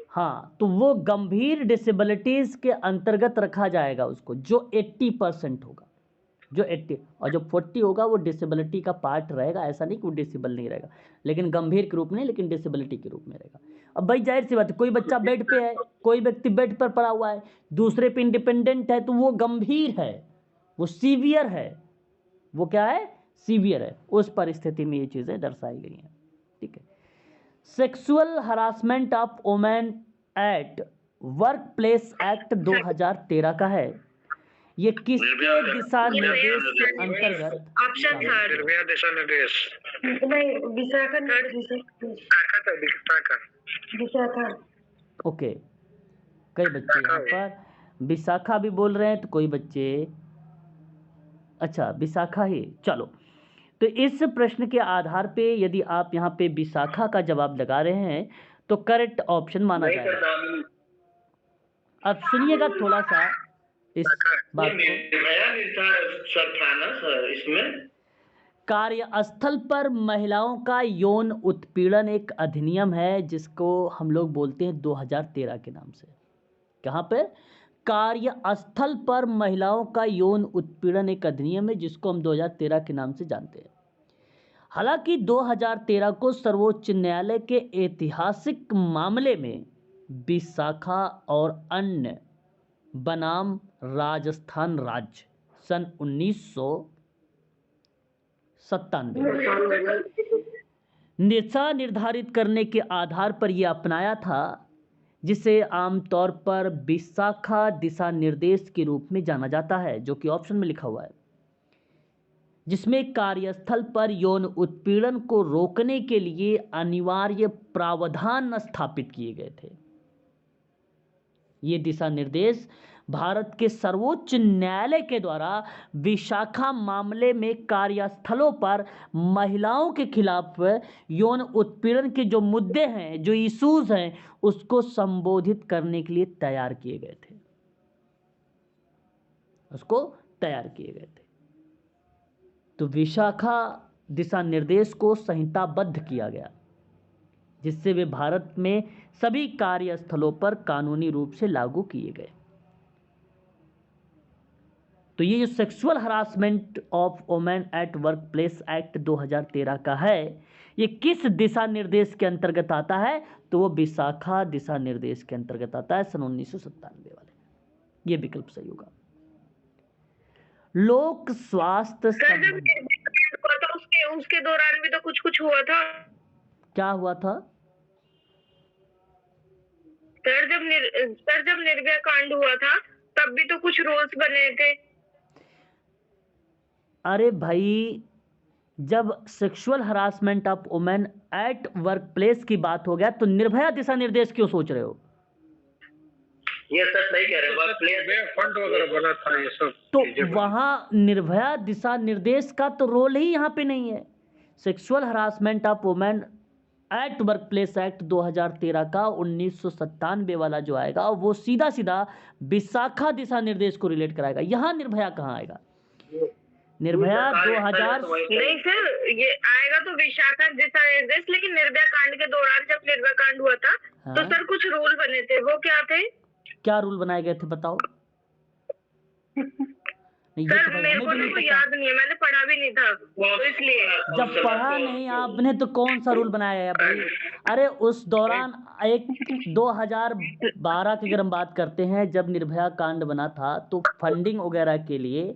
हाँ, तो वो गंभीर डिसेबिलिटीज के अंतर्गत रखा जाएगा उसको, जो 80% होगा, जो 80 और जो 40 होगा वो डिसेबिलिटी का पार्ट रहेगा। ऐसा नहीं कि वो डिसेबल नहीं रहेगा, लेकिन गंभीर के रूप में नहीं, लेकिन डिसेबिलिटी के रूप में रहेगा। अब भाई जाहिर सी बात है, कोई बच्चा बेड पे है, कोई व्यक्ति बेड पर पड़ा हुआ है, दूसरे पे इंडिपेंडेंट है, तो वो गंभीर है, वो सीवियर है। वो क्या है? सीवियर है। उस परिस्थिति में ये चीज़ें दर्शाई गई हैं। ठीक है। Sexual harassment of women at work place act 2013 का है। ये किसके दिशा निर्देश के अंतर्गत? ऑप्शन थर्ड, निर्भया दिशा निर्देश। विशाखा। ओके, कई बच्चे यहाँ पर विशाखा भी बोल रहे हैं, तो कोई बच्चे अच्छा विशाखा ही। चलो, तो इस प्रश्न के आधार पे यदि आप यहाँ पे विशाखा का जवाब लगा रहे हैं तो करेक्ट ऑप्शन माना जाएगा। अब सुनिएगा थोड़ा सा इस बात को। इसमें कार्यस्थल पर महिलाओं का यौन उत्पीड़न एक अधिनियम है जिसको हम लोग बोलते हैं 2013 के नाम से। कहाँ पे? कार्यस्थल पर महिलाओं का यौन उत्पीड़न एक अधिनियम है जिसको हम 2013 के नाम से जानते हैं। हालांकि 2013 को सर्वोच्च न्यायालय के ऐतिहासिक मामले में विशाखा और अन्य बनाम राजस्थान राज्य सन 1997 दिशा निर्धारित करने के आधार पर यह अपनाया था, जिसे आमतौर पर विशाखा दिशा निर्देश के रूप में जाना जाता है, जो कि ऑप्शन में लिखा हुआ है, जिसमें कार्यस्थल पर यौन उत्पीड़न को रोकने के लिए अनिवार्य प्रावधान स्थापित किए गए थे। ये दिशा निर्देश भारत के सर्वोच्च न्यायालय के द्वारा विशाखा मामले में कार्यस्थलों पर महिलाओं के खिलाफ यौन उत्पीड़न के जो मुद्दे हैं, जो इश्यूज हैं, उसको संबोधित करने के लिए तैयार किए गए थे, उसको तैयार किए गए थे। तो विशाखा दिशा निर्देश को संहिताबद्ध किया गया, जिससे वे भारत में सभी कार्यस्थलों पर कानूनी रूप से लागू किए गए। तो ये जो sexual harassment of women at work place act 2013 का है, ये किस दिशा निर्देश के अंतर्गत आता है? तो वो विशाखा दिशा निर्देश के अंतर्गत आता है, सन 1997 वाले। ये विकल्प सही होगा। लोक स्वास्थ्य उसके दौरान भी तो कुछ हुआ था। क्या हुआ था? सर जब निर्भया कांड हुआ था तब भी तो कुछ रूल्स बने थे। अरे भाई, जब sexual harassment of women at work place की बात हो गया तो निर्भया दिशा निर्देश क्यों सोच रहे हो? ये सर सही कह रहे हैं, वर्क प्लेस फंड वगैरह बना था ये सब। तो वहां निर्भया दिशा निर्देश का तो रोल ही यहाँ पे नहीं है। Sexual harassment of women act work place act 2013 का 1997 वाला जो आएगा वो सीधा सीधा विशाखा दिशा निर्देश को रिलेट कराएगा। यहाँ निर्भया कहाँ आएगा? निर्भया 2000 नहीं सर, ये आएगा तो विशाखा दिशा निर्देश, लेकिन निर्भया कांड के दौरान जब निर्भया कांड हुआ था तो सर कुछ रूल बने थे, वो क्या थे? क्या रूल बनाए गए थे बताओ? सर मेरे को तो याद नहीं है, मैंने पढ़ा भी नहीं था, तो इसलिए। जब पढ़ा नहीं आपने तो कौन सा रूल बनाया है भाई? अरे उस दौरान एक 2012 की अगर हम बात करते हैं, जब निर्भया कांड बना था तो फंडिंग वगैरह के लिए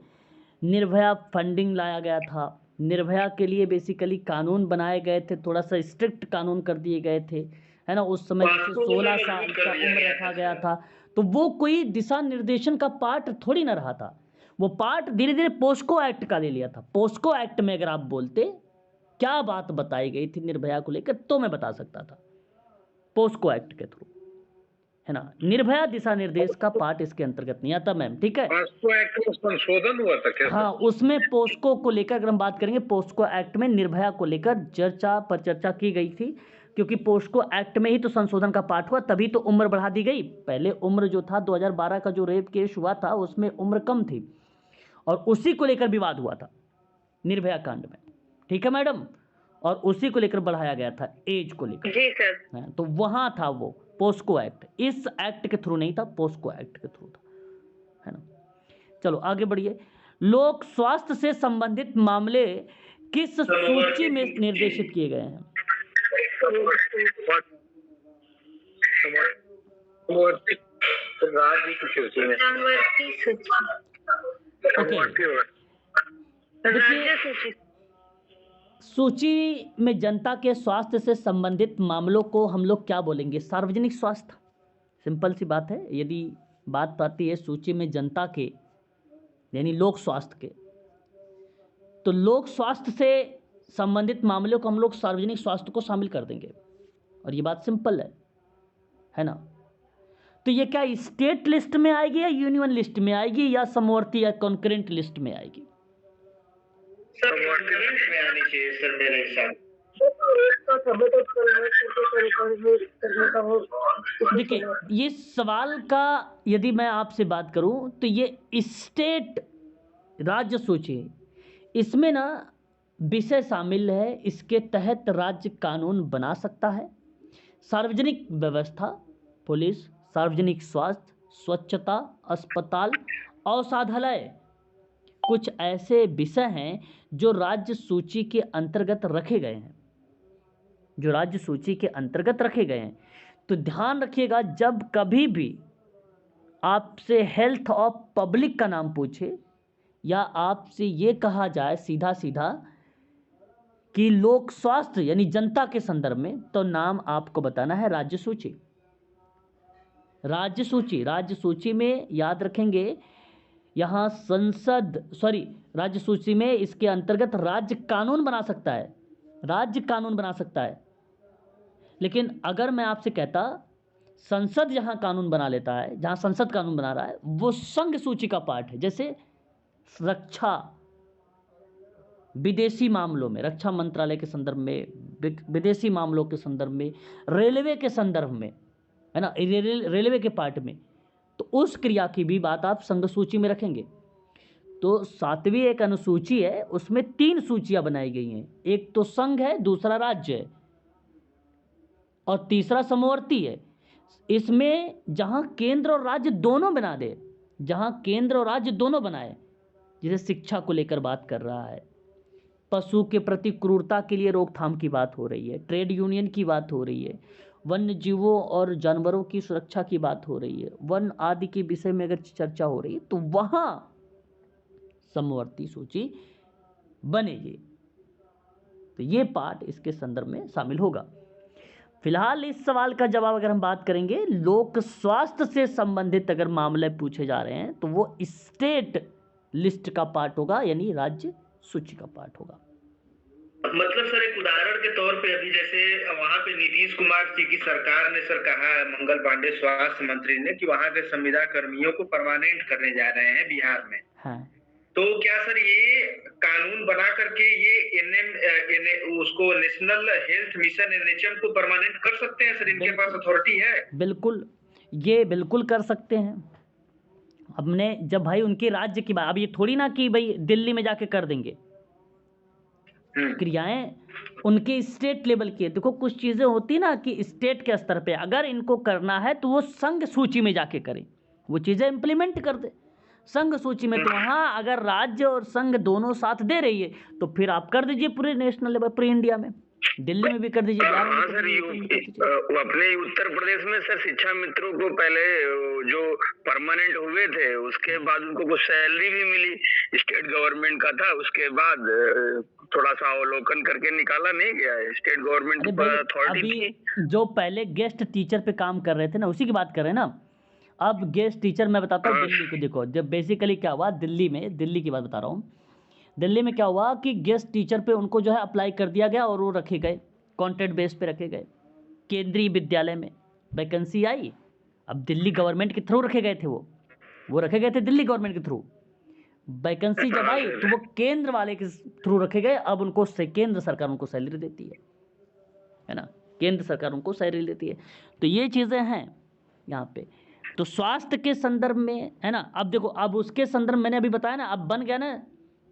निर्भया फंडिंग लाया गया था। निर्भया के लिए बेसिकली कानून बनाए गए थे, थोड़ा सा स्ट्रिक्ट कानून कर दिए गए थे, है ना। उस समय 16 साल का उम्र रखा गया था, तो वो कोई दिशा निर्देशन का पार्ट थोड़ी ना रहा था। वो पार्ट धीरे धीरे पोस्को एक्ट का ले लिया था। पोस्को एक्ट में अगर आप बोलते क्या बात बताई गई थी निर्भया को लेकर तो मैं बता सकता था, पोस्को एक्ट के थ्रू, है ना। निर्भया दिशा निर्देश का पार्ट इसके अंतर्गत नहीं आता मैम, ठीक है। पोस्को एक्ट में संशोधन हुआ था क्या? हाँ, उसमें पोस्को को लेकर अगर हम बात करेंगे, पोस्को एक्ट में निर्भया को लेकर चर्चा की गई थी, क्योंकि पोस्को एक्ट में ही तो संशोधन का पार्ट हुआ, तभी तो उम्र बढ़ा दी गई। पहले उम्र जो था 2012 का जो रेप केस हुआ था उसमें उम्र कम थी और उसी को लेकर विवाद हुआ था निर्भया कांड में, ठीक है मैडम, और उसी को लेकर बढ़ाया गया था एज को लेकर। जी सर। तो वहां था वो पोस्को एक्ट, इस एक्ट के थ्रू नहीं था, पोस्को एक्ट के थ्रू था, है ना। चलो आगे बढ़िए। लोक स्वास्थ्य से संबंधित मामले किस सूची में निर्देशित किए गए हैं? सूची में जनता के स्वास्थ्य से संबंधित मामलों को हम लोग क्या बोलेंगे? सार्वजनिक स्वास्थ्य। सिंपल सी बात है, यदि बात आती है सूची में जनता के यानी लोक स्वास्थ्य के, तो लोक स्वास्थ्य से संबंधित मामलों को हम लोग सार्वजनिक स्वास्थ्य को शामिल कर देंगे, और ये बात सिंपल है ना। तो ये क्या स्टेट लिस्ट में आएगी या यूनियन लिस्ट में आएगी या समवर्ती या कॉन्करेंट लिस्ट में आएगी? समवर्ती लिस्ट में आनी चाहिए सर मेरे हिसाब। देखिए, ये सवाल का यदि मैं आपसे बात करूं तो ये स्टेट राज्य सूची, इसमें ना विषय शामिल है, इसके तहत राज्य कानून बना सकता है। सार्वजनिक व्यवस्था, पुलिस, सार्वजनिक स्वास्थ्य, स्वच्छता, अस्पताल, औषधालय, कुछ ऐसे विषय हैं जो राज्य सूची के अंतर्गत रखे गए हैं, जो राज्य सूची के अंतर्गत रखे गए हैं। तो ध्यान रखिएगा, जब कभी भी आपसे हेल्थ ऑफ पब्लिक का नाम पूछे या आपसे ये कहा जाए सीधा सीधा कि लोक स्वास्थ्य यानी जनता के संदर्भ में, तो नाम आपको बताना है राज्य सूची। राज्य सूची में याद रखेंगे, यहाँ राज्य सूची में इसके अंतर्गत राज्य कानून बना सकता है। लेकिन अगर मैं आपसे कहता संसद जहाँ कानून बना लेता है, जहाँ संसद कानून बना रहा है, वो संघ सूची का पार्ट है। जैसे रक्षा, विदेशी मामलों में, रक्षा मंत्रालय के संदर्भ में, विदेशी मामलों के संदर्भ में, रेलवे के संदर्भ में, है ना, रेलवे के पार्ट में, तो उस क्रिया की भी बात आप संघ सूची में रखेंगे। तो 7वीं एक अनुसूची है, उसमें 3 सूचियां बनाई गई हैं, एक तो संघ है, दूसरा राज्य है और तीसरा समवर्ती है। इसमें जहां केंद्र और राज्य दोनों बनाए, जैसे शिक्षा को लेकर बात कर रहा है, पशु के प्रति क्रूरता के लिए रोकथाम की बात हो रही है, ट्रेड यूनियन की बात हो रही है, वन्य जीवों और जानवरों की सुरक्षा की बात हो रही है, वन आदि के विषय में अगर चर्चा हो रही है, तो वहां समवर्ती सूची बनेगी। तो ये पार्ट इसके संदर्भ में शामिल होगा। फिलहाल इस सवाल का जवाब अगर हम बात करेंगे, लोक स्वास्थ्य से संबंधित अगर मामले पूछे जा रहे हैं तो वो स्टेट लिस्ट का पार्ट होगा, यानी राज्य सूची का पार्ट होगा। मतलब सर एक उदाहरण के तौर पे अभी जैसे वहां पे नीतीश कुमार जी की सरकार ने सर कहा है, मंगल पांडे स्वास्थ्य मंत्री ने, कि वहां के संविदा कर्मियों को परमानेंट करने जा रहे हैं बिहार में। हाँ। तो क्या सर ये कानून बना करके ये उसको नेशनल हेल्थ मिशन NHM को परमानेंट कर सकते हैं सर? इनके पास अथॉरिटी है? बिल्कुल, ये बिल्कुल कर सकते हैं। हमने जब भाई उनके राज्य की बात, अब ये थोड़ी ना कि भाई दिल्ली में जाके कर देंगे। क्रियाएं उनके स्टेट लेवल की है। देखो कुछ चीज़ें होती ना कि स्टेट के स्तर पे अगर इनको करना है तो वो संघ सूची में जाके करें, वो चीज़ें इम्प्लीमेंट कर दे संघ सूची में। तो वहाँ अगर राज्य और संघ दोनों साथ दे रही है तो फिर आप कर दीजिए पूरे नेशनल लेवल, पूरे इंडिया में, दिल्ली में भी कर दीजिए, बिहार में भी कर दीजिए। अपने उत्तर प्रदेश में सर शिक्षा मित्रों को पहले जो परमानेंट हुए थे उसके बाद उनको कुछ सैलरी भी मिली, स्टेट गवर्नमेंट का था, उसके बाद थोड़ा सा अवलोकन करके निकाला नहीं गया है, स्टेट गवर्नमेंट की अथॉरिटी थी। जो पहले गेस्ट टीचर पे काम कर रहे थे ना, उसी की बात कर रहे हैं ना। अब गेस्ट टीचर मैं बताता हूँ दिल्ली को। देखो जब बेसिकली क्या हुआ दिल्ली में, दिल्ली की बात बता रहा हूँ, दिल्ली में क्या हुआ कि गेस्ट टीचर पे उनको जो है अप्लाई कर दिया गया और वो रखे गए, कॉन्ट्रैक्ट बेस पे रखे गए। केंद्रीय विद्यालय में वैकेंसी आई, अब दिल्ली गवर्नमेंट के थ्रू रखे गए थे, वो रखे गए थे दिल्ली गवर्नमेंट के थ्रू। वैकेंसी जब आई तो वो केंद्र वाले के थ्रू रखे गए। अब उनको केंद्र सरकार उनको सैलरी देती है ना, केंद्र सरकार उनको सैलरी देती है। तो ये चीज़ें हैं यहाँ पे। तो स्वास्थ्य के संदर्भ में है ना। अब देखो, अब उसके संदर्भ मैंने अभी बताया ना, अब बन गया ना,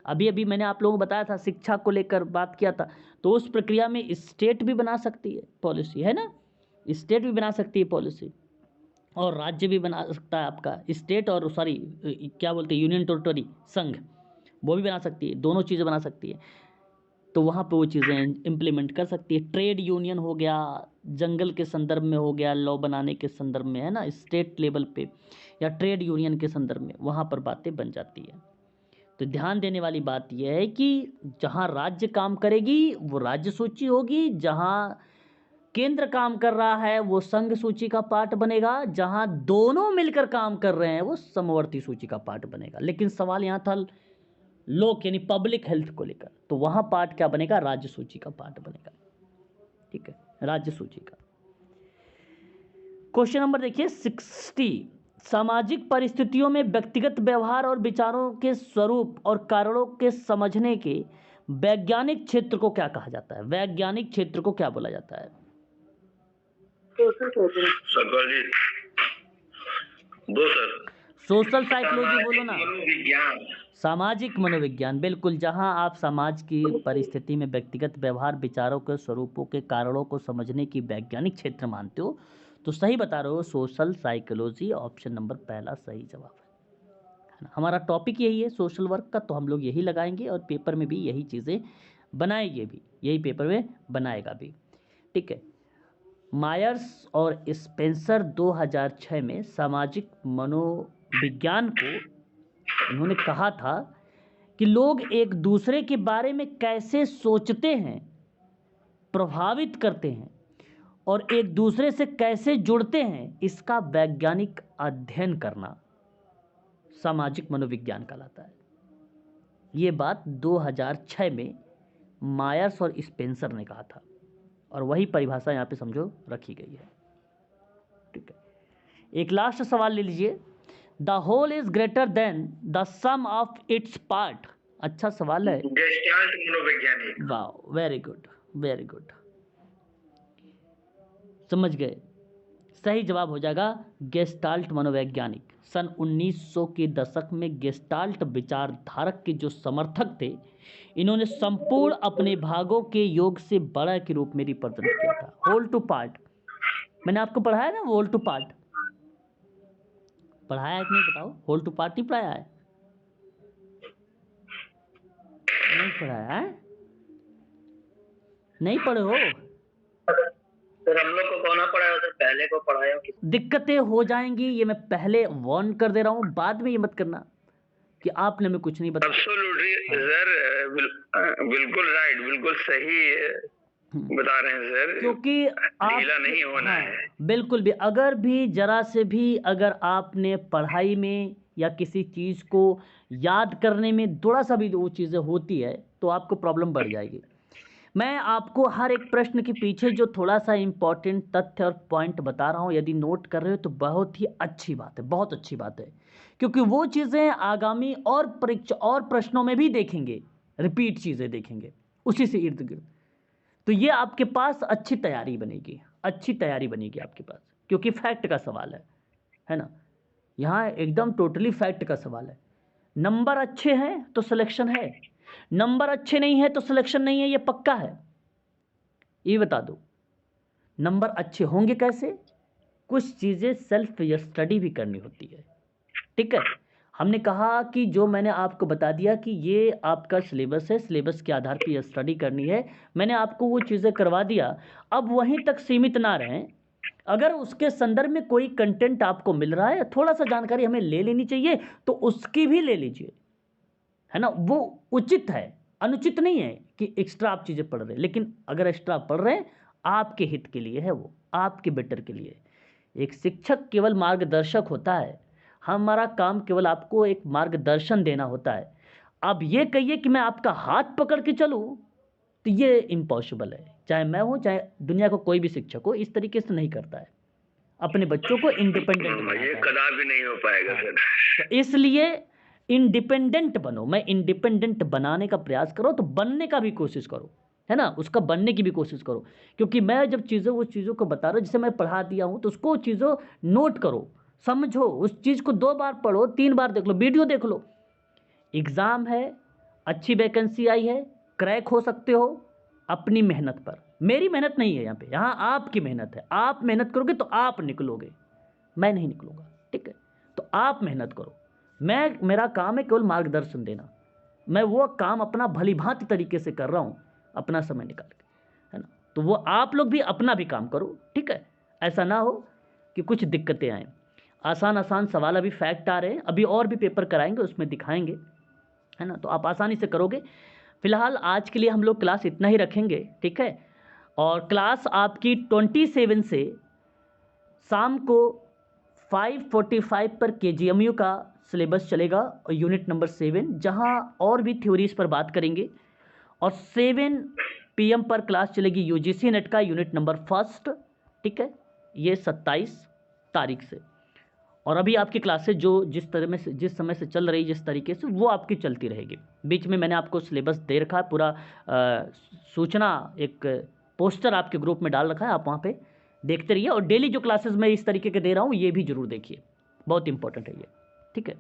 अभी मैंने आप लोगों को बताया था, शिक्षा को लेकर बात किया था। तो उस प्रक्रिया में स्टेट भी बना सकती है पॉलिसी, है ना, स्टेट भी बना सकती है पॉलिसी, और राज्य भी बना सकता है आपका स्टेट, और सॉरी क्या बोलते हैं यूनियन टेरिटरी, संघ, वो भी बना सकती है, दोनों चीज़ें बना सकती है। तो वहाँ पे वो चीज़ें इम्प्लीमेंट कर सकती है। ट्रेड यूनियन हो गया, जंगल के संदर्भ में हो गया, लॉ बनाने के संदर्भ में, है ना, स्टेट लेवल पे, या ट्रेड यूनियन के संदर्भ में, वहाँ पर बातें बन जाती है। तो ध्यान देने वाली बात यह है कि जहाँ राज्य काम करेगी वो राज्य सूची होगी, जहाँ केंद्र काम कर रहा है वो संघ सूची का पार्ट बनेगा, जहाँ दोनों मिलकर काम कर रहे हैं वो समवर्ती सूची का पार्ट बनेगा। लेकिन सवाल यहाँ था लोक यानी पब्लिक हेल्थ को लेकर, तो वहाँ पार्ट क्या बनेगा, राज्य सूची का पार्ट बनेगा। ठीक है, राज्य सूची का। क्वेश्चन नंबर देखिए 60, सामाजिक परिस्थितियों में व्यक्तिगत व्यवहार और विचारों के स्वरूप और कारणों के समझने के वैज्ञानिक क्षेत्र को क्या कहा जाता है? वैज्ञानिक क्षेत्र को क्या बोला जाता है? सोशल साइकोलॉजी बोलो ना, सामाजिक मनोविज्ञान, बिल्कुल। जहां आप समाज की परिस्थिति में व्यक्तिगत व्यवहार, विचारों के स्वरूपों के कारणों को समझने की वैज्ञानिक क्षेत्र मानते हो तो सही बता रहे हो, सोशल साइकोलॉजी, ऑप्शन नंबर पहला सही जवाब है ना। हमारा टॉपिक यही है सोशल वर्क का, तो हम लोग यही लगाएंगे और पेपर में भी यही चीज़ें बनाएंगे भी, यही पेपर में बनाएगा भी। ठीक है। मायर्स और स्पेंसर 2006 में सामाजिक मनोविज्ञान को उन्होंने कहा था कि लोग एक दूसरे के बारे में कैसे सोचते हैं, प्रभावित करते हैं और एक दूसरे से कैसे जुड़ते हैं, इसका वैज्ञानिक अध्ययन करना सामाजिक मनोविज्ञान कहलाता है। ये बात 2006 में मायर्स और स्पेंसर ने कहा था और वही परिभाषा यहाँ पे समझो रखी गई है। ठीक है, एक लास्ट सवाल ले लीजिए। The whole is greater than the sum of its part. अच्छा सवाल है। गेस्टाल्ट मनोवैज्ञानिक। वाह, वेरी गुड, वेरी गुड, समझ गए। सही जवाब हो जाएगा गेस्टाल्ट मनोवैज्ञानिक। सन 1900 के दशक में गेस्टाल्ट विचारधारक के जो समर्थक थे, इन्होंने संपूर्ण अपने भागों के योग से बड़ा के रूप में रिप्रेजेंट किया था। होल टू पार्ट मैंने आपको पढ़ाया ना, होल टू पार्ट पढ़ाया है कि नहीं बताओ? होल टू पार्ट ही पढ़ाया है? नहीं पढ़ाया है? नहीं पढ़े हो? सर हम लोग को कौन पढ़ाया? सर पहले को पढ़ाया। दिक्कतें हो जाएंगी, ये मैं पहले वार्न कर दे रहा हूँ। बाद में ये मत करना कि आपने हमें कुछ नहीं बताया। एब्सोल्युटली सर, बिल्कुल राइट, बिल्कुल सही बता रहे हैं सर, क्योंकि आप ढीला नहीं होना है। बिल्कुल भी, अगर भी जरा से भी अगर आपने पढ़ाई में या किसी चीज़ को याद करने में थोड़ा सा भी वो चीज़ें होती है तो आपको प्रॉब्लम बढ़ जाएगी। मैं आपको हर एक प्रश्न के पीछे जो थोड़ा सा इम्पोर्टेंट तथ्य और पॉइंट बता रहा हूँ, यदि नोट कर रहे हो तो बहुत ही अच्छी बात है, बहुत अच्छी बात है, क्योंकि वो चीज़ें आगामी और परीक्षा और प्रश्नों में भी देखेंगे, रिपीट चीज़ें देखेंगे उसी से इर्द गिर्द। तो ये आपके पास अच्छी तैयारी बनेगी, अच्छी तैयारी बनेगी आपके पास, क्योंकि फैक्ट का सवाल है ना, यहाँ एकदम टोटली फैक्ट का सवाल है। नंबर अच्छे हैं तो सिलेक्शन है, नंबर अच्छे नहीं है तो सिलेक्शन नहीं है, ये पक्का है, ये बता दो। नंबर अच्छे होंगे कैसे? कुछ चीज़ें सेल्फ स्टडी भी करनी होती है, ठीक है। हमने कहा कि जो मैंने आपको बता दिया कि ये आपका सिलेबस है, सिलेबस के आधार पर स्टडी करनी है, मैंने आपको वो चीज़ें करवा दिया। अब वहीं तक सीमित ना रहें, अगर उसके संदर्भ में कोई कंटेंट आपको मिल रहा है, थोड़ा सा जानकारी हमें ले लेनी चाहिए, तो उसकी भी ले लीजिए, है ना, वो उचित है, अनुचित नहीं है कि एक्स्ट्रा आप चीज़ें पढ़ रहे हैं, लेकिन अगर एक्स्ट्रा पढ़ रहे हैं आपके हित के लिए है, वो आपके बेटर के लिए। एक शिक्षक केवल मार्गदर्शक होता है, हमारा काम केवल आपको एक मार्गदर्शन देना होता है। अब ये कहिए कि मैं आपका हाथ पकड़ के चलूँ, तो ये इम्पॉसिबल है, चाहे मैं हूँ चाहे दुनिया को कोई भी शिक्षक हो, इस तरीके से नहीं करता है, अपने बच्चों को इंडिपेंडेंट बनाता है। ये कदापि नहीं हो पाएगा सर। तो इसलिए इंडिपेंडेंट बनो, मैं इंडिपेंडेंट बनाने का प्रयास करो, तो बनने का भी कोशिश करो, है ना, उसका बनने की भी कोशिश करो, क्योंकि मैं जब वो चीज़ों को बता रहा हूँ, जिसे मैं पढ़ा दिया हूँ, तो उसको चीज़ों नोट करो, समझो, उस चीज़ को 2 बार पढ़ो, 3 बार देख लो, वीडियो देख लो। एग्ज़ाम है, अच्छी वैकेंसी आई है, क्रैक हो सकते हो अपनी मेहनत पर, मेरी मेहनत नहीं है यहाँ पे, यहाँ आपकी मेहनत है। आप मेहनत करोगे तो आप निकलोगे, मैं नहीं निकलूँगा, ठीक है। तो आप मेहनत करो, मेरा काम है केवल मार्गदर्शन देना, मैं वो काम अपना भलीभांति तरीके से कर रहा हूँ, अपना समय निकाल के, है ना। तो वो आप लोग भी अपना भी काम करो, ठीक है। ऐसा ना हो कि कुछ दिक्कतें आएँ। आसान सवाल अभी फैक्ट आ रहे हैं, अभी और भी पेपर कराएंगे, उसमें दिखाएंगे, है ना, तो आप आसानी से करोगे। फिलहाल आज के लिए हम लोग क्लास इतना ही रखेंगे, ठीक है। और क्लास आपकी 27 से शाम को 5:45 पर KGMU का सिलेबस चलेगा, और यूनिट नंबर 7, जहां और भी थ्योरीज पर बात करेंगे। और 7 PM पर क्लास चलेगी UGC नेट का यूनिट नंबर 1, ठीक है, ये 27 तारीख से। और अभी आपकी क्लासेज जो जिस समय से चल रही, जिस तरीके से, वो आपकी चलती रहेगी। बीच में मैंने आपको सिलेबस दे रखा है, पूरा सूचना, एक पोस्टर आपके ग्रुप में डाल रखा है, आप वहाँ पे देखते रहिए। और डेली जो क्लासेस मैं इस तरीके के दे रहा हूँ, ये भी जरूर देखिए, बहुत इंपॉर्टेंट है ये, ठीक है।